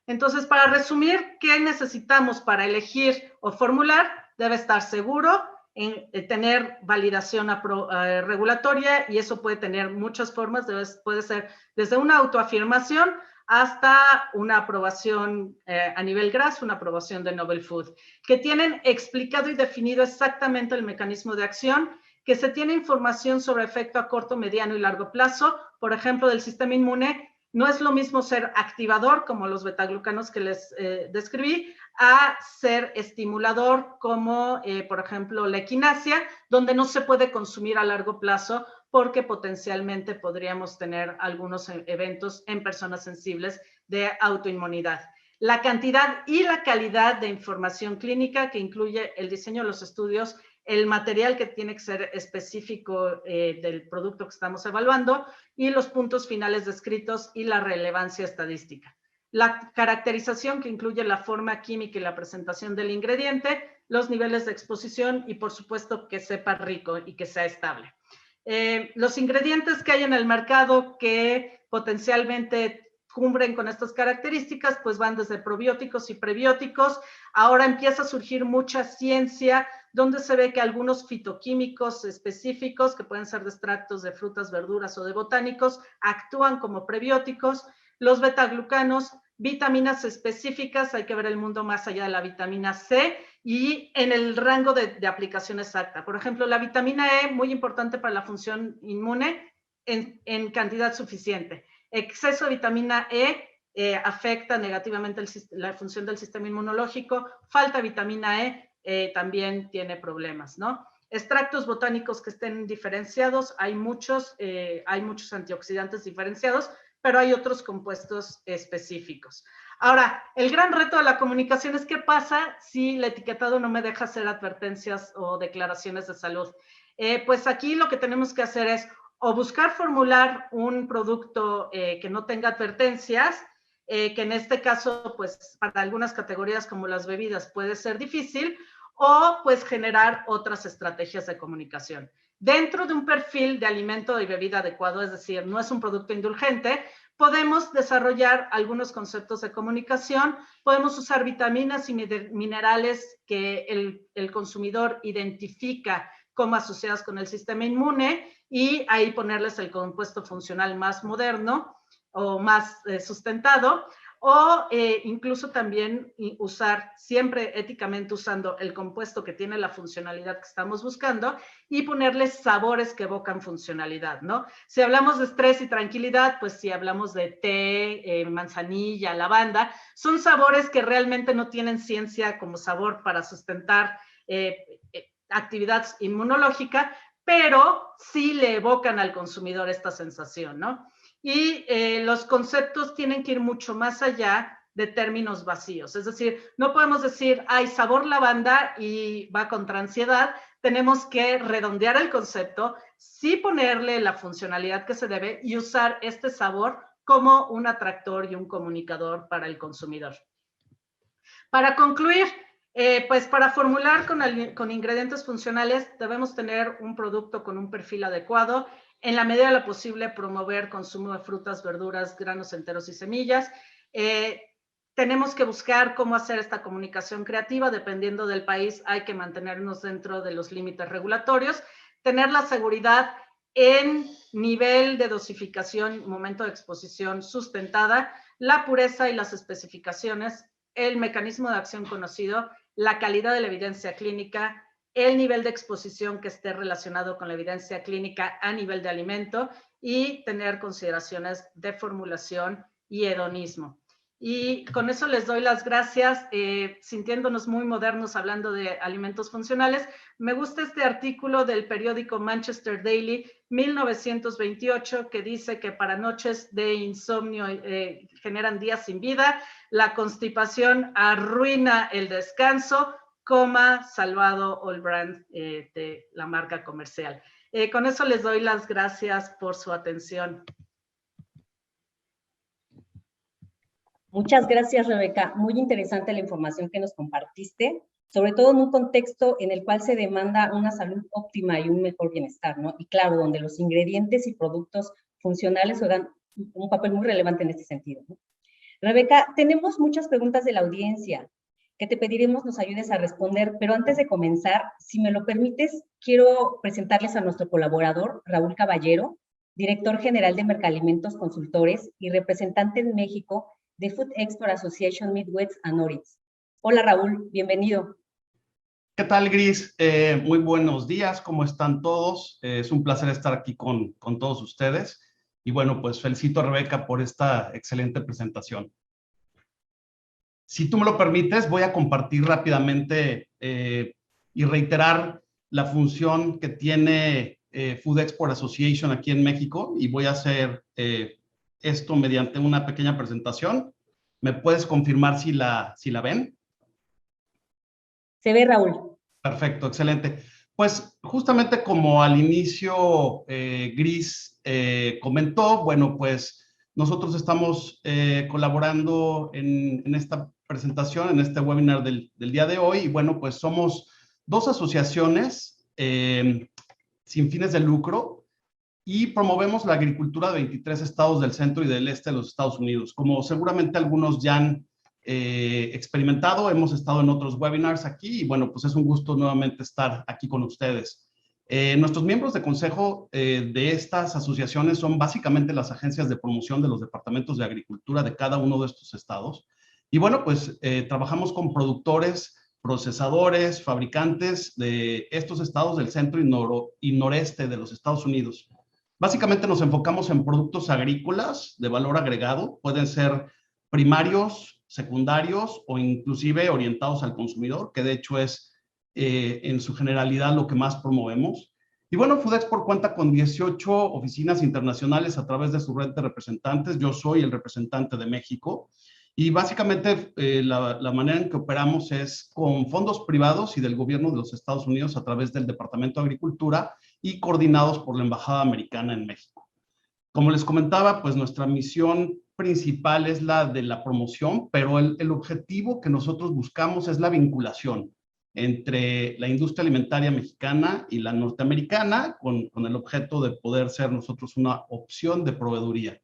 Entonces, para resumir, ¿qué necesitamos para elegir o formular? Debe estar seguro, en tener validación regulatoria, y eso puede tener muchas formas, puede ser desde una autoafirmación hasta una aprobación a nivel GRAS, una aprobación de Novel Food, que tienen explicado y definido exactamente el mecanismo de acción, que se tiene información sobre efecto a corto, mediano y largo plazo, por ejemplo, del sistema inmune. No es lo mismo ser activador, como los betaglucanos que les describí, a ser estimulador, como por ejemplo la equinacia, donde no se puede consumir a largo plazo porque potencialmente podríamos tener algunos eventos en personas sensibles de autoinmunidad. La cantidad y la calidad de información clínica, que incluye el diseño de los estudios, el material que tiene que ser específico del producto que estamos evaluando, y los puntos finales descritos y la relevancia estadística. La caracterización, que incluye la forma química y la presentación del ingrediente, los niveles de exposición y por supuesto que sepa rico y que sea estable. Los ingredientes que hay en el mercado que potencialmente cumplen con estas características, pues van desde probióticos y prebióticos. Ahora empieza a surgir mucha ciencia donde se ve que algunos fitoquímicos específicos, que pueden ser de extractos de frutas, verduras o de botánicos, actúan como prebióticos. Los betaglucanos, vitaminas específicas, hay que ver el mundo más allá de la vitamina C y en el rango de aplicación exacta. Por ejemplo, la vitamina E, muy importante para la función inmune, en cantidad suficiente. Exceso de vitamina E afecta negativamente la función del sistema inmunológico. Falta de vitamina E también tiene problemas, ¿no? Extractos botánicos que estén diferenciados, hay muchos antioxidantes diferenciados, pero hay otros compuestos específicos. Ahora, el gran reto de la comunicación es qué pasa si el etiquetado no me deja hacer advertencias o declaraciones de salud. Pues aquí lo que tenemos que hacer es o buscar formular un producto que no tenga advertencias, que en este caso, pues para algunas categorías como las bebidas puede ser difícil, o pues generar otras estrategias de comunicación. Dentro de un perfil de alimento y bebida adecuado, es decir, no es un producto indulgente, podemos desarrollar algunos conceptos de comunicación, podemos usar vitaminas y minerales que el consumidor identifica como asociadas con el sistema inmune y ahí ponerles el compuesto funcional más moderno o más sustentado, o incluso también usar, siempre éticamente usando el compuesto que tiene la funcionalidad que estamos buscando y ponerles sabores que evocan funcionalidad, ¿no? Si hablamos de estrés y tranquilidad, pues si hablamos de té, manzanilla, lavanda, son sabores que realmente no tienen ciencia como sabor para sustentar actividad inmunológica, pero sí le evocan al consumidor esta sensación, ¿no? Y los conceptos tienen que ir mucho más allá de términos vacíos. Es decir, no podemos decir, hay sabor lavanda y va contra ansiedad. Tenemos que redondear el concepto, sí ponerle la funcionalidad que se debe y usar este sabor como un atractor y un comunicador para el consumidor. Para concluir, pues para formular con ingredientes funcionales debemos tener un producto con un perfil adecuado, en la medida de lo posible promover consumo de frutas, verduras, granos enteros y semillas. Tenemos que buscar cómo hacer esta comunicación creativa, dependiendo del país hay que mantenernos dentro de los límites regulatorios, tener la seguridad en nivel de dosificación, momento de exposición sustentada, la pureza y las especificaciones, el mecanismo de acción conocido, la calidad de la evidencia clínica, el nivel de exposición que esté relacionado con la evidencia clínica a nivel de alimento y tener consideraciones de formulación y hedonismo. Y con eso les doy las gracias, sintiéndonos muy modernos hablando de alimentos funcionales. Me gusta este artículo del periódico Manchester Daily, 1928, que dice que para noches de insomnio generan días sin vida, la constipación arruina el descanso, Salvado All Brand de la marca comercial. Con eso les doy las gracias por su atención. Muchas gracias, Rebeca. Muy interesante la información que nos compartiste, sobre todo en un contexto en el cual se demanda una salud óptima y un mejor bienestar, ¿no? Y claro, donde los ingredientes y productos funcionales juegan un papel muy relevante en este sentido, ¿no? Rebeca, tenemos muchas preguntas de la audiencia que te pediremos nos ayudes a responder, pero antes de comenzar, si me lo permites, quiero presentarles a nuestro colaborador, Raúl Caballero, director general de Mercalimentos Consultores y representante en México de Food Export Association Midwest and Nordics. Hola Raúl, bienvenido. ¿Qué tal, Gris? Muy buenos días, ¿cómo están todos? Es un placer estar aquí con todos ustedes. Y bueno, pues felicito a Rebeca por esta excelente presentación. Si tú me lo permites, voy a compartir rápidamente y reiterar la función que tiene Food Export Association aquí en México, y voy a hacer esto mediante una pequeña presentación. ¿Me puedes confirmar si la ven? Se ve, Raúl. Perfecto, excelente. Pues justamente como al inicio Gris comentó, bueno, pues nosotros estamos colaborando en esta presentación, en este webinar del día de hoy, y bueno, pues somos dos asociaciones sin fines de lucro y promovemos la agricultura de 23 estados del centro y del este de los Estados Unidos. Como seguramente algunos ya han experimentado, hemos estado en otros webinars aquí y bueno, pues es un gusto nuevamente estar aquí con ustedes. Nuestros miembros de consejo de estas asociaciones son básicamente las agencias de promoción de los departamentos de agricultura de cada uno de estos estados. Y bueno, pues trabajamos con productores, procesadores, fabricantes de estos estados del centro y noreste de los Estados Unidos. Básicamente nos enfocamos en productos agrícolas de valor agregado, pueden ser primarios, secundarios o inclusive orientados al consumidor, que de hecho es en su generalidad lo que más promovemos. Y bueno, Food Export cuenta con 18 oficinas internacionales a través de su red de representantes. Yo soy el representante de México y básicamente la manera en que operamos es con fondos privados y del gobierno de los Estados Unidos a través del Departamento de Agricultura y coordinados por la Embajada Americana en México. Como les comentaba, pues nuestra misión principal es la de la promoción, pero el objetivo que nosotros buscamos es la vinculación. entre la industria alimentaria mexicana y la norteamericana, con el objeto de poder ser nosotros una opción de proveeduría.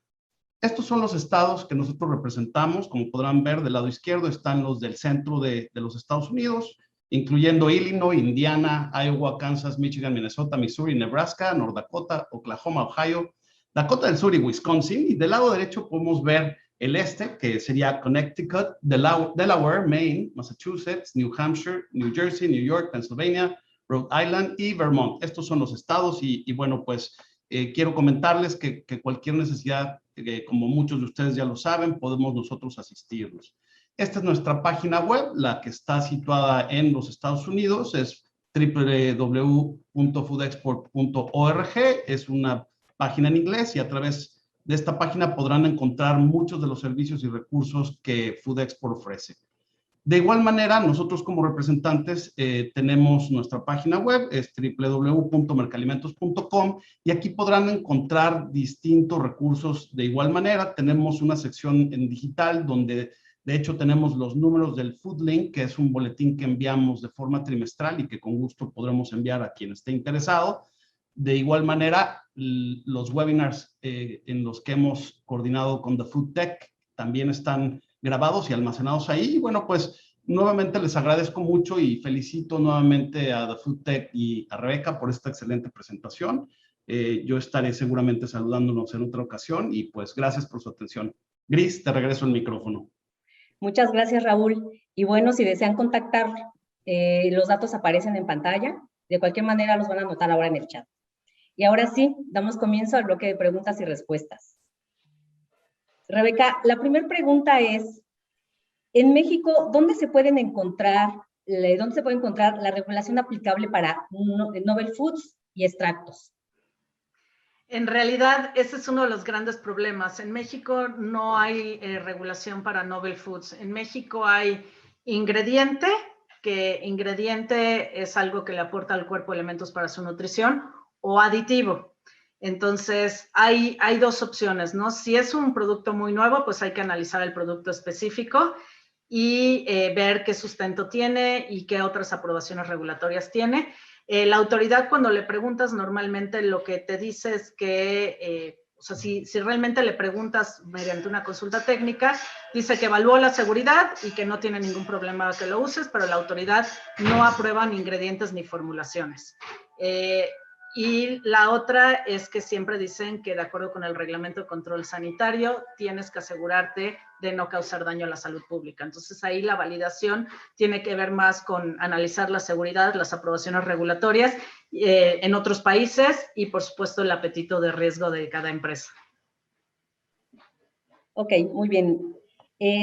Estos son los estados que nosotros representamos. Como podrán ver, del lado izquierdo están los del centro de los Estados Unidos, incluyendo Illinois, Indiana, Iowa, Kansas, Michigan, Minnesota, Missouri, Nebraska, North Dakota, Oklahoma, Ohio, Dakota del Sur y Wisconsin. Y del lado derecho podemos ver el este, que sería Connecticut, Delaware, Maine, Massachusetts, New Hampshire, New Jersey, New York, Pennsylvania, Rhode Island y Vermont. Estos son los estados y bueno, pues quiero comentarles que cualquier necesidad, como muchos de ustedes ya lo saben, podemos nosotros asistirlos. Esta es nuestra página web, la que está situada en los Estados Unidos, es www.foodexport.org, es una página en inglés y a través de esta página podrán encontrar muchos de los servicios y recursos que Food Export ofrece. De igual manera, nosotros como representantes tenemos nuestra página web, es www.mercalimentos.com, y aquí podrán encontrar distintos recursos. De igual manera, tenemos una sección en digital donde de hecho tenemos los números del Food Link, que es un boletín que enviamos de forma trimestral y que con gusto podremos enviar a quien esté interesado. De igual manera, los webinars en los que hemos coordinado con The Food Tech también están grabados y almacenados ahí. Y bueno, pues nuevamente les agradezco mucho y felicito nuevamente a The Food Tech y a Rebeca por esta excelente presentación. Yo estaré seguramente saludándonos en otra ocasión y pues gracias por su atención. Gris, te regreso el micrófono. Muchas gracias, Raúl. Y bueno, si desean contactar, los datos aparecen en pantalla. De cualquier manera, los van a anotar ahora en el chat. Y ahora sí, damos comienzo al bloque de preguntas y respuestas. Rebeca, la primera pregunta es, en México, ¿dónde se puede encontrar la regulación aplicable para novel foods y extractos? En realidad, ese es uno de los grandes problemas. En México no hay regulación para novel foods. En México hay ingrediente, que ingrediente es algo que le aporta al cuerpo elementos para su nutrición, o aditivo. Entonces, hay dos opciones, ¿no? Si es un producto muy nuevo, pues hay que analizar el producto específico y ver qué sustento tiene y qué otras aprobaciones regulatorias tiene. La autoridad, cuando le preguntas, normalmente lo que te dice es que, o sea, si realmente le preguntas mediante una consulta técnica, dice que evaluó la seguridad y que no tiene ningún problema que lo uses, pero la autoridad no aprueba ni ingredientes ni formulaciones. Y la otra es que siempre dicen que de acuerdo con el reglamento de control sanitario tienes que asegurarte de no causar daño a la salud pública. Entonces ahí la validación tiene que ver más con analizar la seguridad, las aprobaciones regulatorias en otros países y por supuesto el apetito de riesgo de cada empresa. Ok, muy bien.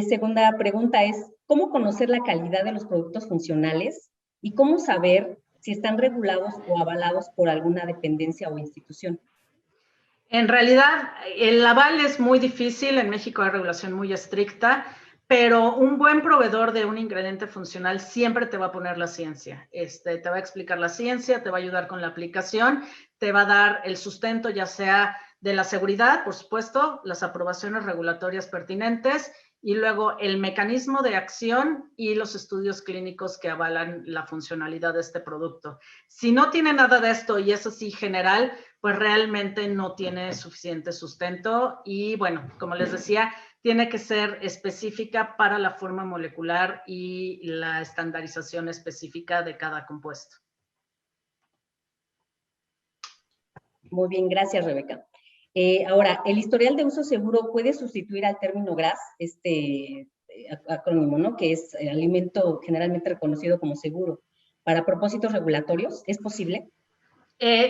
Segunda pregunta es, ¿cómo conocer la calidad de los productos funcionales y cómo saber si están regulados o avalados por alguna dependencia o institución? En realidad, el aval es muy difícil. En México hay regulación muy estricta, pero un buen proveedor de un ingrediente funcional siempre te va a poner la ciencia. Te va a explicar la ciencia, te va a ayudar con la aplicación, te va a dar el sustento, ya sea de la seguridad, por supuesto, las aprobaciones regulatorias pertinentes, y luego el mecanismo de acción y los estudios clínicos que avalan la funcionalidad de este producto. Si no tiene nada de esto y es así general, pues realmente no tiene suficiente sustento y bueno, como les decía, tiene que ser específica para la forma molecular y la estandarización específica de cada compuesto. Muy bien, gracias, Rebeca. Ahora, ¿el historial de uso seguro puede sustituir al término GRAS, acrónimo, ¿no? Que es alimento generalmente reconocido como seguro, para propósitos regulatorios? ¿Es posible?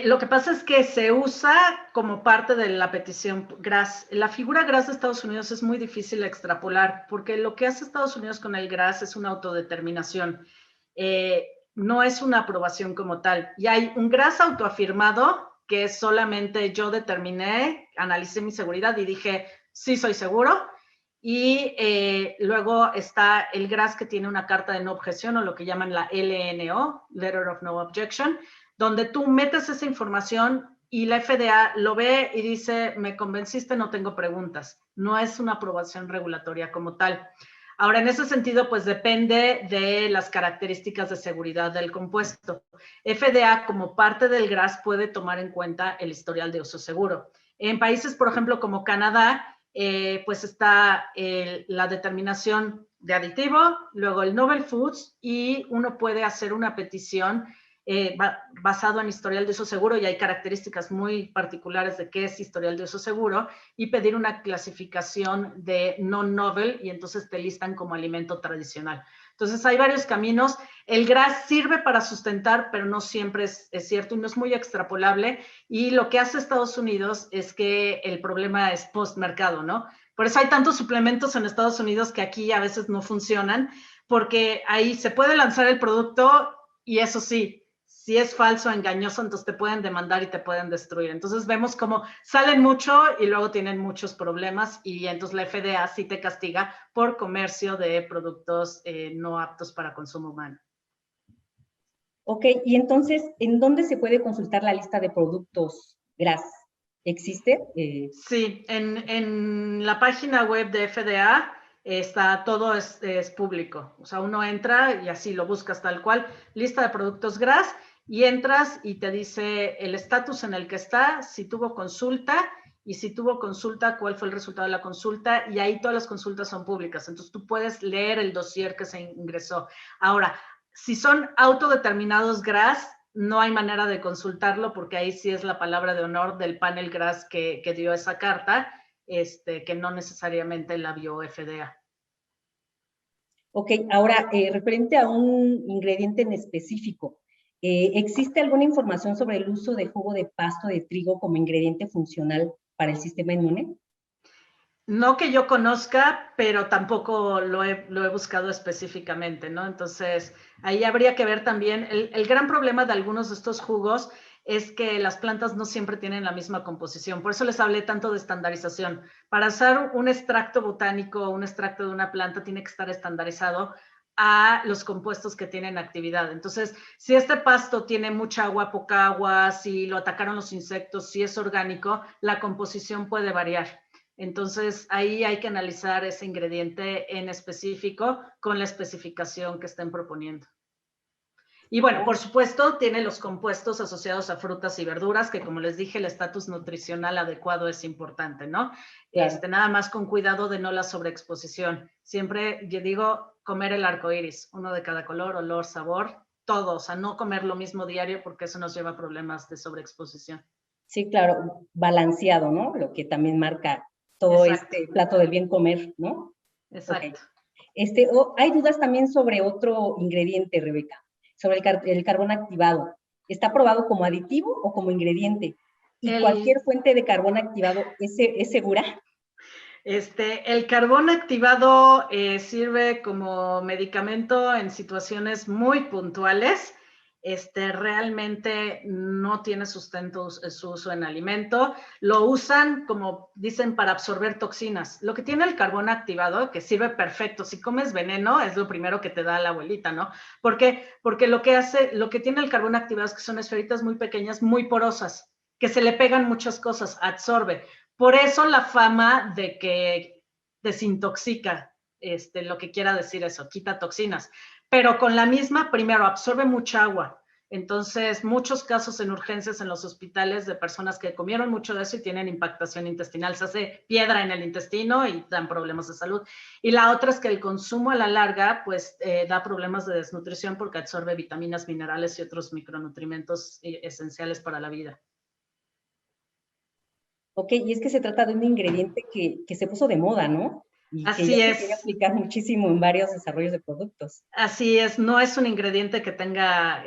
Lo que pasa es que se usa como parte de la petición GRAS. La figura GRAS de Estados Unidos es muy difícil de extrapolar porque lo que hace Estados Unidos con el GRAS es una autodeterminación. No es una aprobación como tal. Y hay un GRAS autoafirmado que es solamente yo determiné, analicé mi seguridad y dije, sí soy seguro. Y luego está el GRAS que tiene una carta de no objeción o lo que llaman la LNO, Letter of No Objection, donde tú metes esa información y la FDA lo ve y dice, me convenciste, no tengo preguntas. No es una aprobación regulatoria como tal. Ahora, en ese sentido, pues depende de las características de seguridad del compuesto. FDA, como parte del GRAS, puede tomar en cuenta el historial de uso seguro. En países, por ejemplo, como Canadá, pues está la determinación de aditivo, luego el Novel Foods, y uno puede hacer una petición basado en historial de uso seguro, y hay características muy particulares de qué es historial de uso seguro, y pedir una clasificación de non-novel, y entonces te listan como alimento tradicional. Entonces hay varios caminos. El GRAS sirve para sustentar, pero no siempre es cierto y no es muy extrapolable, y lo que hace Estados Unidos es que el problema es post-mercado, ¿no? Por eso hay tantos suplementos en Estados Unidos que aquí a veces no funcionan, porque ahí se puede lanzar el producto y eso sí, si es falso, engañoso, entonces te pueden demandar y te pueden destruir. Entonces vemos cómo salen mucho y luego tienen muchos problemas, y entonces la FDA sí te castiga por comercio de productos no aptos para consumo humano. Ok, y entonces, ¿en dónde se puede consultar la lista de productos GRAS? ¿Existe? Sí, en la página web de FDA está, todo es público. O sea, uno entra y así lo buscas tal cual, lista de productos GRAS, y entras y te dice el estatus en el que está, si tuvo consulta, y si tuvo consulta, cuál fue el resultado de la consulta, y ahí todas las consultas son públicas. Entonces tú puedes leer el dossier que se ingresó. Ahora, si son autodeterminados GRAS, no hay manera de consultarlo, porque ahí sí es la palabra de honor del panel GRAS que dio esa carta, que no necesariamente la vio FDA. Ok, ahora, referente a un ingrediente en específico, ¿existe alguna información sobre el uso de jugo de pasto de trigo como ingrediente funcional para el sistema inmune? No que yo conozca, pero tampoco lo he buscado específicamente, ¿no? Entonces, ahí habría que ver también, el gran problema de algunos de estos jugos es que las plantas no siempre tienen la misma composición. Por eso les hablé tanto de estandarización. Para hacer un extracto botánico, un extracto de una planta, tiene que estar estandarizado a los compuestos que tienen actividad. Entonces, si este pasto tiene mucha agua, poca agua, si lo atacaron los insectos, si es orgánico, la composición puede variar. Entonces, ahí hay que analizar ese ingrediente en específico con la especificación que estén proponiendo. Y bueno, por supuesto, tiene los compuestos asociados a frutas y verduras, que como les dije, el estatus nutricional adecuado es importante, ¿no? Claro. Nada más con cuidado de no la sobreexposición. Siempre, yo digo, comer el arco iris, uno de cada color, olor, sabor, todo. O sea, no comer lo mismo diario, porque eso nos lleva a problemas de sobreexposición. Sí, claro, balanceado, ¿no? Lo que también marca todo Exacto. este plato del bien comer, ¿no? Exacto. Okay. Hay dudas también sobre otro ingrediente, Rebeca, sobre el carbón activado. ¿Está probado como aditivo o como ingrediente? ¿Y cualquier fuente de carbón activado es segura? El carbón activado sirve como medicamento en situaciones muy puntuales. Realmente no tiene sustento su uso en alimento. Lo usan, como dicen, para absorber toxinas. Lo que tiene el carbón activado, que sirve perfecto, si comes veneno, es lo primero que te da la abuelita, ¿no? ¿Por qué? Porque lo que tiene el carbón activado es que son esferitas muy pequeñas, muy porosas, que se le pegan muchas cosas, absorbe. Por eso la fama de que desintoxica, lo que quiera decir eso, quita toxinas. Pero con la misma, primero, absorbe mucha agua. Entonces, muchos casos en urgencias en los hospitales de personas que comieron mucho de eso y tienen impactación intestinal. Se hace piedra en el intestino y dan problemas de salud. Y la otra es que el consumo a la larga, pues, da problemas de desnutrición porque absorbe vitaminas, minerales y otros micronutrientes esenciales para la vida. Ok, y es que se trata de un ingrediente que se puso de moda, ¿no? Y que ya Así se quiere es. aplicar muchísimo en varios desarrollos de productos. Así es, no es un ingrediente que tenga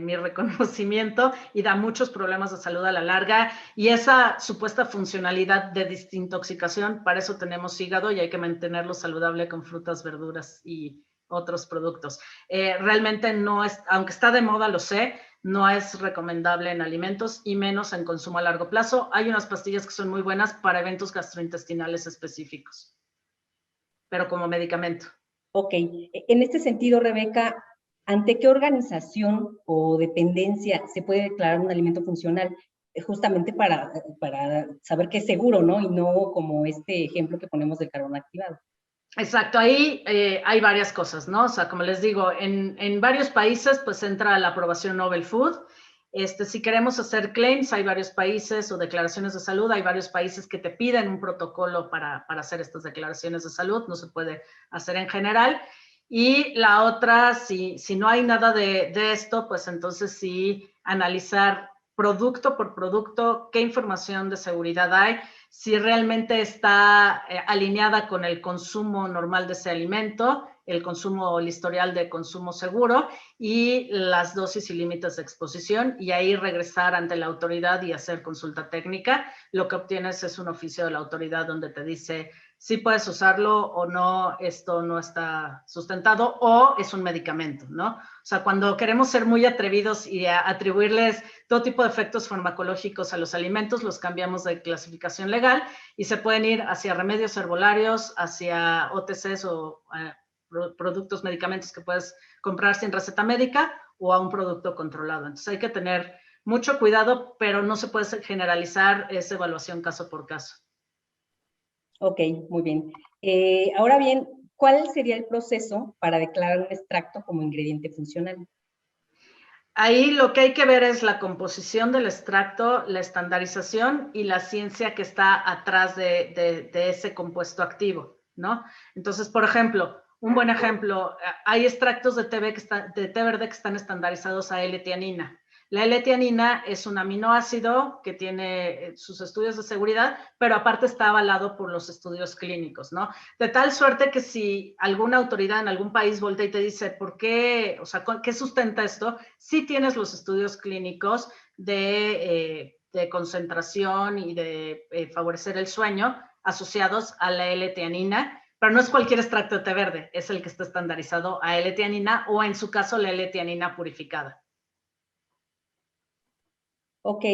mi reconocimiento y da muchos problemas de salud a la larga, y esa supuesta funcionalidad de desintoxicación, para eso tenemos hígado y hay que mantenerlo saludable con frutas, verduras y otros productos. Realmente no es, aunque está de moda, lo sé, no es recomendable en alimentos y menos en consumo a largo plazo. Hay unas pastillas que son muy buenas para eventos gastrointestinales específicos, pero como medicamento. Ok, en este sentido, Rebeca, ¿ante qué organización o dependencia se puede declarar un alimento funcional? Justamente para saber que es seguro, ¿no? Y no como este ejemplo que ponemos del carbón activado. Exacto, ahí hay varias cosas, ¿no? O sea, como les digo, en varios países pues entra la aprobación Novel Food. Si queremos hacer claims, hay varios países o declaraciones de salud, hay varios países que te piden un protocolo para hacer estas declaraciones de salud, no se puede hacer en general. Y la otra, si no hay nada de esto, pues entonces sí analizar producto por producto qué información de seguridad hay, si realmente está alineada con el consumo normal de ese alimento, el consumo, el historial de consumo seguro y las dosis y límites de exposición, y ahí regresar ante la autoridad y hacer consulta técnica. Lo que obtienes es un oficio de la autoridad donde te dice si puedes usarlo o no, esto no está sustentado o es un medicamento, ¿no? O sea, cuando queremos ser muy atrevidos y atribuirles todo tipo de efectos farmacológicos a los alimentos, los cambiamos de clasificación legal y se pueden ir hacia remedios herbolarios, hacia OTCs o productos, medicamentos que puedes comprar sin receta médica o a un producto controlado. Entonces hay que tener mucho cuidado, pero no se puede generalizar esa evaluación caso por caso. Ok, muy bien. Ahora bien, ¿cuál sería el proceso para declarar un extracto como ingrediente funcional? Ahí lo que hay que ver es la composición del extracto, la estandarización y la ciencia que está atrás de ese compuesto activo, ¿no? Entonces, por ejemplo, un buen ejemplo, hay extractos de té verde que están estandarizados a L-tianina. La L-tianina es un aminoácido que tiene sus estudios de seguridad, pero aparte está avalado por los estudios clínicos, ¿no? De tal suerte que si alguna autoridad en algún país voltea y te dice, ¿por qué? O sea, ¿qué sustenta esto? Sí tienes los estudios clínicos de concentración y de favorecer el sueño asociados a la L-tianina, pero no es cualquier extracto de té verde, es el que está estandarizado a L-tianina o en su caso la L-tianina purificada. Ok,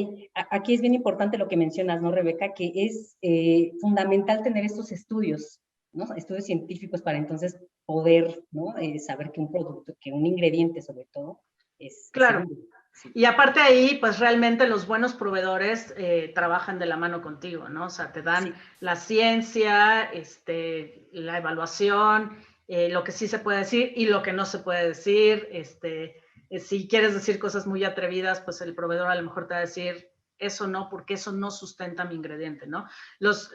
aquí es bien importante lo que mencionas, ¿no, Rebeca? Que es fundamental tener estos estudios, ¿no? Estudios científicos para entonces poder, ¿no? Saber que un producto, que un ingrediente sobre todo, es claro. seguro. Sí. Y aparte ahí, pues realmente los buenos proveedores trabajan de la mano contigo, ¿no? O sea, te dan la ciencia, la evaluación, lo que sí se puede decir y lo que no se puede decir. Si quieres decir cosas muy atrevidas, pues el proveedor a lo mejor te va a decir eso no, porque eso no sustenta mi ingrediente, ¿no? Los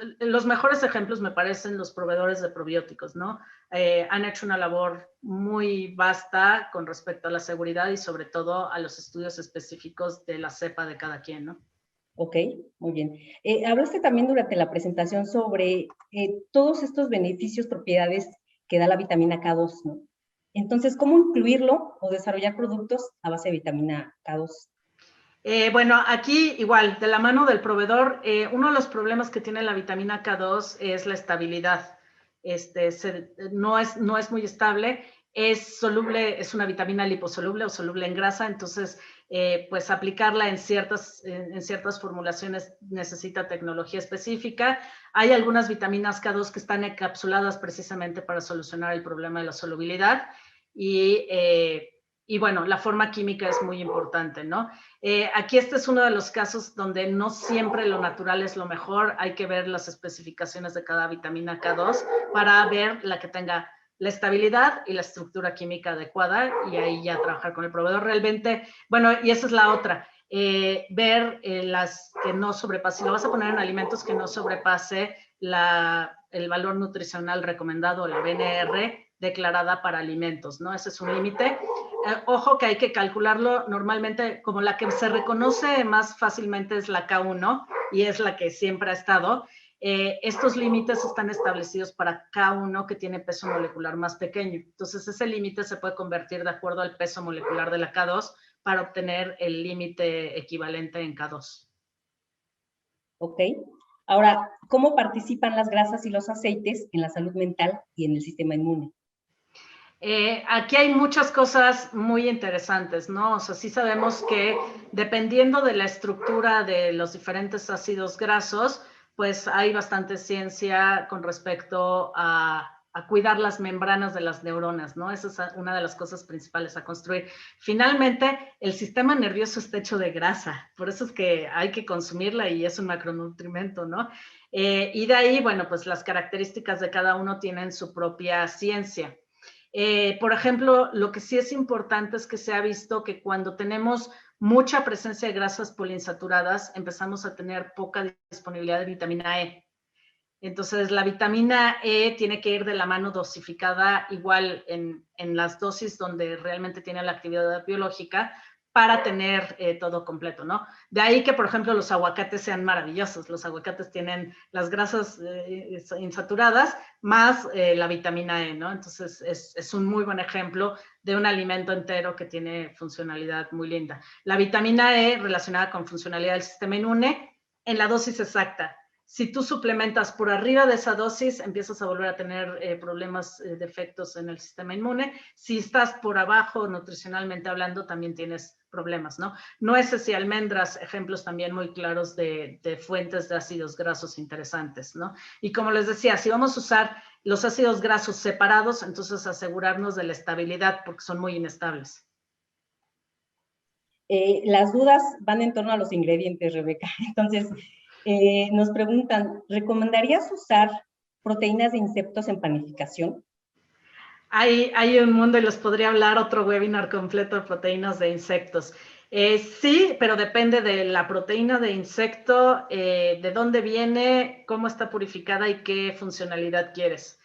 mejores ejemplos me parecen los proveedores de probióticos, ¿no? Han hecho una labor muy vasta con respecto a la seguridad y sobre todo a los estudios específicos de la cepa de cada quien, ¿no? Ok, muy bien. Hablaste también durante la presentación sobre todos estos beneficios, propiedades que da la vitamina K2, ¿no? Entonces, ¿cómo incluirlo o desarrollar productos a base de vitamina K2? Bueno, aquí igual, de la mano del proveedor, uno de los problemas que tiene la vitamina K2 es la estabilidad. No es muy estable, es soluble, es una vitamina liposoluble o soluble en grasa, entonces pues aplicarla en ciertas formulaciones necesita tecnología específica. Hay algunas vitaminas K2 que están encapsuladas precisamente para solucionar el problema de la solubilidad y bueno, la forma química es muy importante, ¿no? Aquí este es uno de los casos donde no siempre lo natural es lo mejor, hay que ver las especificaciones de cada vitamina K2 para ver la que tenga la estabilidad y la estructura química adecuada y ahí ya trabajar con el proveedor realmente. Bueno, y esa es la otra, ver las que no sobrepase, si lo vas a poner en alimentos que no sobrepase el valor nutricional recomendado, la BNR, declarada para alimentos, ¿no? Ese es un límite. Ojo que hay que calcularlo normalmente, como la que se reconoce más fácilmente es la K1 y es la que siempre ha estado. Estos límites están establecidos para K1 que tiene peso molecular más pequeño. Entonces ese límite se puede convertir de acuerdo al peso molecular de la K2 para obtener el límite equivalente en K2. Ok. Ahora, ¿cómo participan las grasas y los aceites en la salud mental y en el sistema inmune? Aquí hay muchas cosas muy interesantes, ¿no? O sea, sí sabemos que dependiendo de la estructura de los diferentes ácidos grasos, pues hay bastante ciencia con respecto a a cuidar las membranas de las neuronas, ¿no? Esa es una de las cosas principales a construir. Finalmente, el sistema nervioso está hecho de grasa, por eso es que hay que consumirla y es un macronutrimento, ¿no? Y de ahí, bueno, pues las características de cada uno tienen su propia ciencia. Por ejemplo, lo que sí es importante es que se ha visto que cuando tenemos mucha presencia de grasas poliinsaturadas, empezamos a tener poca disponibilidad de vitamina E. Entonces, la vitamina E tiene que ir de la mano dosificada igual en las dosis donde realmente tiene la actividad biológica para tener todo completo, ¿no? De ahí que, por ejemplo, los aguacates sean maravillosos. Los aguacates tienen las grasas insaturadas más la vitamina E, ¿no? Entonces, es un muy buen ejemplo de un alimento entero que tiene funcionalidad muy linda. La vitamina E relacionada con funcionalidad del sistema inmune en la dosis exacta. Si tú suplementas por arriba de esa dosis, empiezas a volver a tener problemas, defectos en el sistema inmune. Si estás por abajo, nutricionalmente hablando, también tienes problemas, ¿no? Nueces y almendras, ejemplos también muy claros de fuentes de ácidos grasos interesantes, ¿no? Y como les decía, si vamos a usar los ácidos grasos separados, entonces asegurarnos de la estabilidad, porque son muy inestables. Las dudas van en torno a los ingredientes, Rebeca. Entonces, nos preguntan, ¿recomendarías usar proteínas de insectos en panificación? Hay un mundo y les podría hablar otro webinar completo de proteínas de insectos. Sí, pero depende de la proteína de insecto, de dónde viene, cómo está purificada y qué funcionalidad quieres.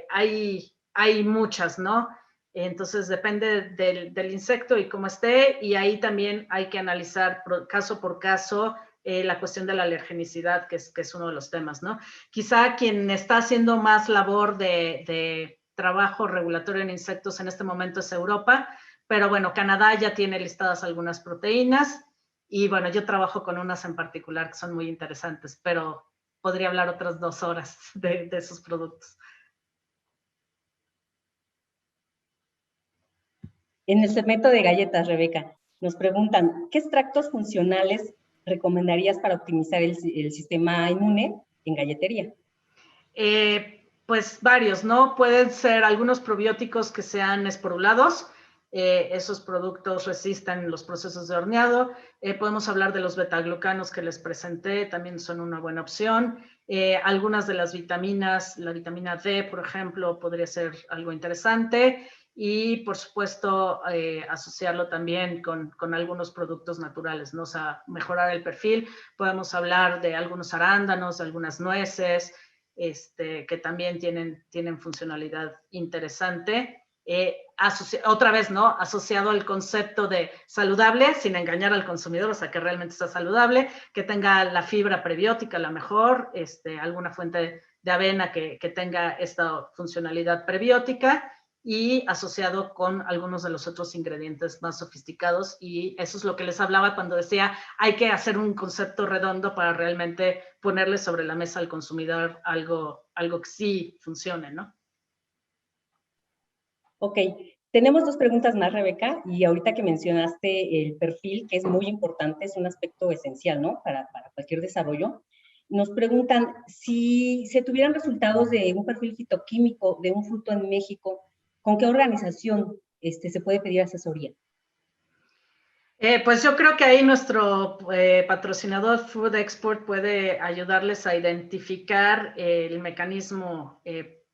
Hay muchas, ¿no? Entonces depende del insecto y cómo esté, y ahí también hay que analizar caso por caso la cuestión de la alergenicidad, que es uno de los temas, ¿no? Quizá quien está haciendo más labor de trabajo regulatorio en insectos en este momento es Europa, pero bueno, Canadá ya tiene listadas algunas proteínas y bueno, yo trabajo con unas en particular que son muy interesantes, pero podría hablar otras 2 horas de esos productos. En el segmento de galletas, Rebeca, nos preguntan, ¿qué extractos funcionales recomendarías para optimizar el sistema inmune en galletería? Pues varios, ¿no? Pueden ser algunos probióticos que sean esporulados, esos productos resisten los procesos de horneado. Podemos hablar de los betaglucanos que les presenté, también son una buena opción. Algunas de las vitaminas, la vitamina D, por ejemplo, podría ser algo interesante. Y, por supuesto, asociarlo también con algunos productos naturales, ¿no? O sea, mejorar el perfil. Podemos hablar de algunos arándanos, de algunas nueces, que también tienen funcionalidad interesante. Otra vez, ¿no? Asociado al concepto de saludable, sin engañar al consumidor, o sea, que realmente está saludable, que tenga la fibra prebiótica, la mejor, alguna fuente de avena que tenga esta funcionalidad prebiótica, y asociado con algunos de los otros ingredientes más sofisticados, y eso es lo que les hablaba cuando decía hay que hacer un concepto redondo para realmente ponerle sobre la mesa al consumidor algo que sí funcione, ¿no? Ok, tenemos 2 preguntas más, Rebeca, y ahorita que mencionaste el perfil, que es muy importante, es un aspecto esencial, ¿no? Para cualquier desarrollo. Nos preguntan, si se tuvieran resultados de un perfil fitoquímico de un fruto en México, ¿con qué organización se puede pedir asesoría? Pues yo creo que ahí nuestro patrocinador Food Export puede ayudarles a identificar el mecanismo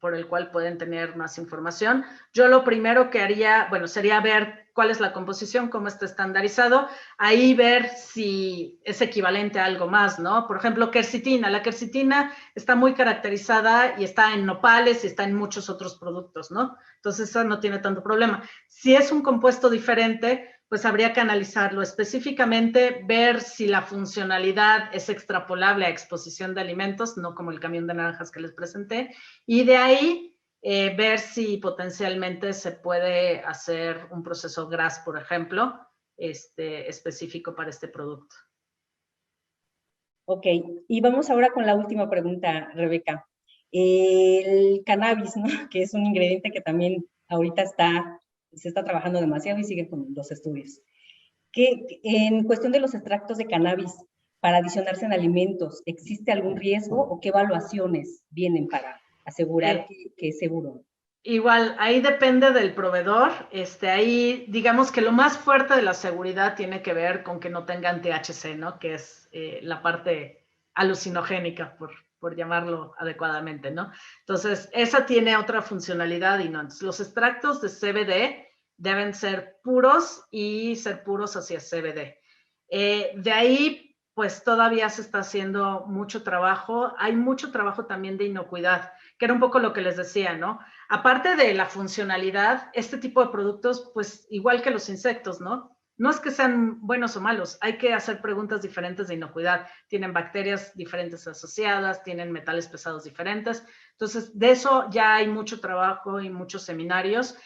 por el cual pueden tener más información. Yo lo primero que haría, bueno, sería ver cuál es la composición, cómo está estandarizado, ahí ver si es equivalente a algo más, ¿no? Por ejemplo, quercetina. La quercetina está muy caracterizada y está en nopales y está en muchos otros productos, ¿no? Entonces, eso no tiene tanto problema. Si es un compuesto diferente, pues habría que analizarlo específicamente, ver si la funcionalidad es extrapolable a exposición de alimentos, no como el camión de naranjas que les presenté, y de ahí ver si potencialmente se puede hacer un proceso GRAS, por ejemplo, específico para este producto. Ok, y vamos ahora con la última pregunta, Rebeca. El cannabis, ¿no? Que es un ingrediente que también ahorita se está trabajando demasiado y sigue con los estudios. En cuestión de los extractos de cannabis para adicionarse en alimentos, ¿existe algún riesgo o qué evaluaciones vienen para asegurar que es seguro? Igual, ahí depende del proveedor. Ahí, digamos que lo más fuerte de la seguridad tiene que ver con que no tengan THC, ¿no? Que es la parte alucinogénica, por llamarlo adecuadamente, ¿no? Entonces, esa tiene otra funcionalidad y no. Entonces, los extractos de CBD deben ser puros y ser puros hacia CBD. De ahí, pues todavía se está haciendo mucho trabajo. Hay mucho trabajo también de inocuidad, que era un poco lo que les decía, ¿no? Aparte de la funcionalidad, este tipo de productos, pues igual que los insectos, ¿no? No es que sean buenos o malos, hay que hacer preguntas diferentes de inocuidad. Tienen bacterias diferentes asociadas, tienen metales pesados diferentes. Entonces, de eso ya hay mucho trabajo y muchos seminarios.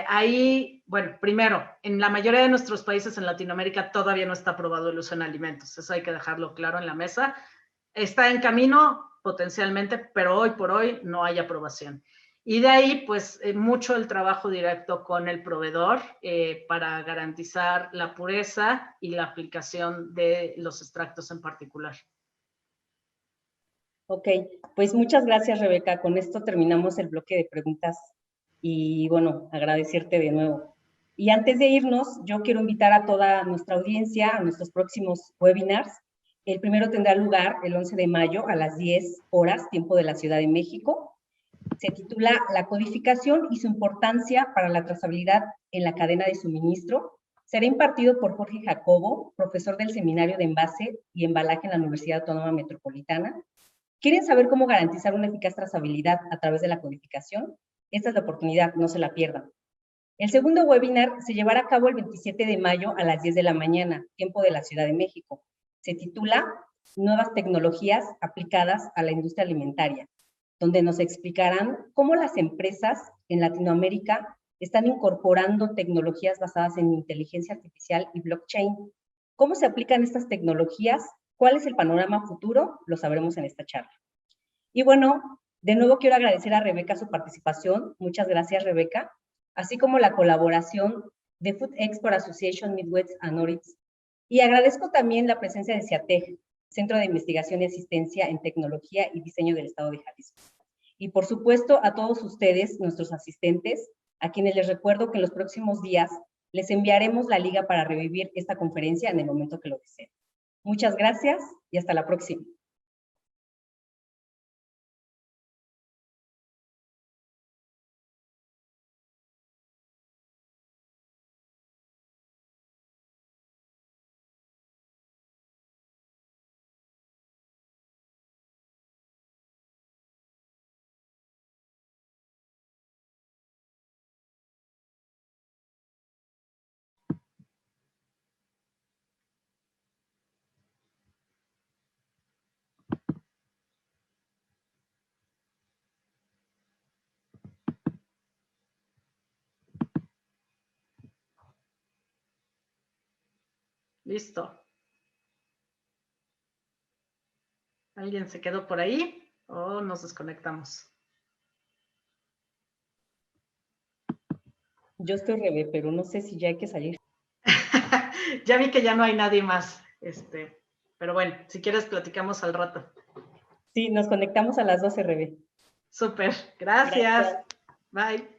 Ahí, bueno, primero, en la mayoría de nuestros países en Latinoamérica todavía no está aprobado el uso en alimentos. Eso hay que dejarlo claro en la mesa. Está en camino potencialmente, pero hoy por hoy no hay aprobación. Y de ahí, pues, mucho el trabajo directo con el proveedor para garantizar la pureza y la aplicación de los extractos en particular. Ok, pues muchas gracias, Rebeca. Con esto terminamos el bloque de preguntas y, bueno, agradecerte de nuevo. Y antes de irnos, yo quiero invitar a toda nuestra audiencia a nuestros próximos webinars. El primero tendrá lugar el 11 de mayo a las 10 horas, tiempo de la Ciudad de México. Se titula La codificación y su importancia para la trazabilidad en la cadena de suministro. Será impartido por Jorge Jacobo, profesor del Seminario de Envase y Embalaje en la Universidad Autónoma Metropolitana. ¿Quieren saber cómo garantizar una eficaz trazabilidad a través de la codificación? Esta es la oportunidad, no se la pierdan. El segundo webinar se llevará a cabo el 27 de mayo a las 10 de la mañana, tiempo de la Ciudad de México. Se titula Nuevas tecnologías aplicadas a la industria alimentaria, donde nos explicarán cómo las empresas en Latinoamérica están incorporando tecnologías basadas en inteligencia artificial y blockchain. ¿Cómo se aplican estas tecnologías? ¿Cuál es el panorama futuro? Lo sabremos en esta charla. Y bueno, de nuevo quiero agradecer a Rebeca su participación. Muchas gracias, Rebeca. Así como la colaboración de Food Export Association Midwest and Oryx. Y agradezco también la presencia de CIATEG, Centro de Investigación y Asistencia en Tecnología y Diseño del Estado de Jalisco. Y por supuesto a todos ustedes, nuestros asistentes, a quienes les recuerdo que en los próximos días les enviaremos la liga para revivir esta conferencia en el momento que lo deseen. Muchas gracias y hasta la próxima. Listo. ¿Alguien se quedó por ahí o nos desconectamos? Yo estoy Rebe, pero no sé si ya hay que salir. Ya vi que ya no hay nadie más. Pero bueno, si quieres platicamos al rato. Sí, nos conectamos a las 12, Rebe. Súper, gracias. Bye.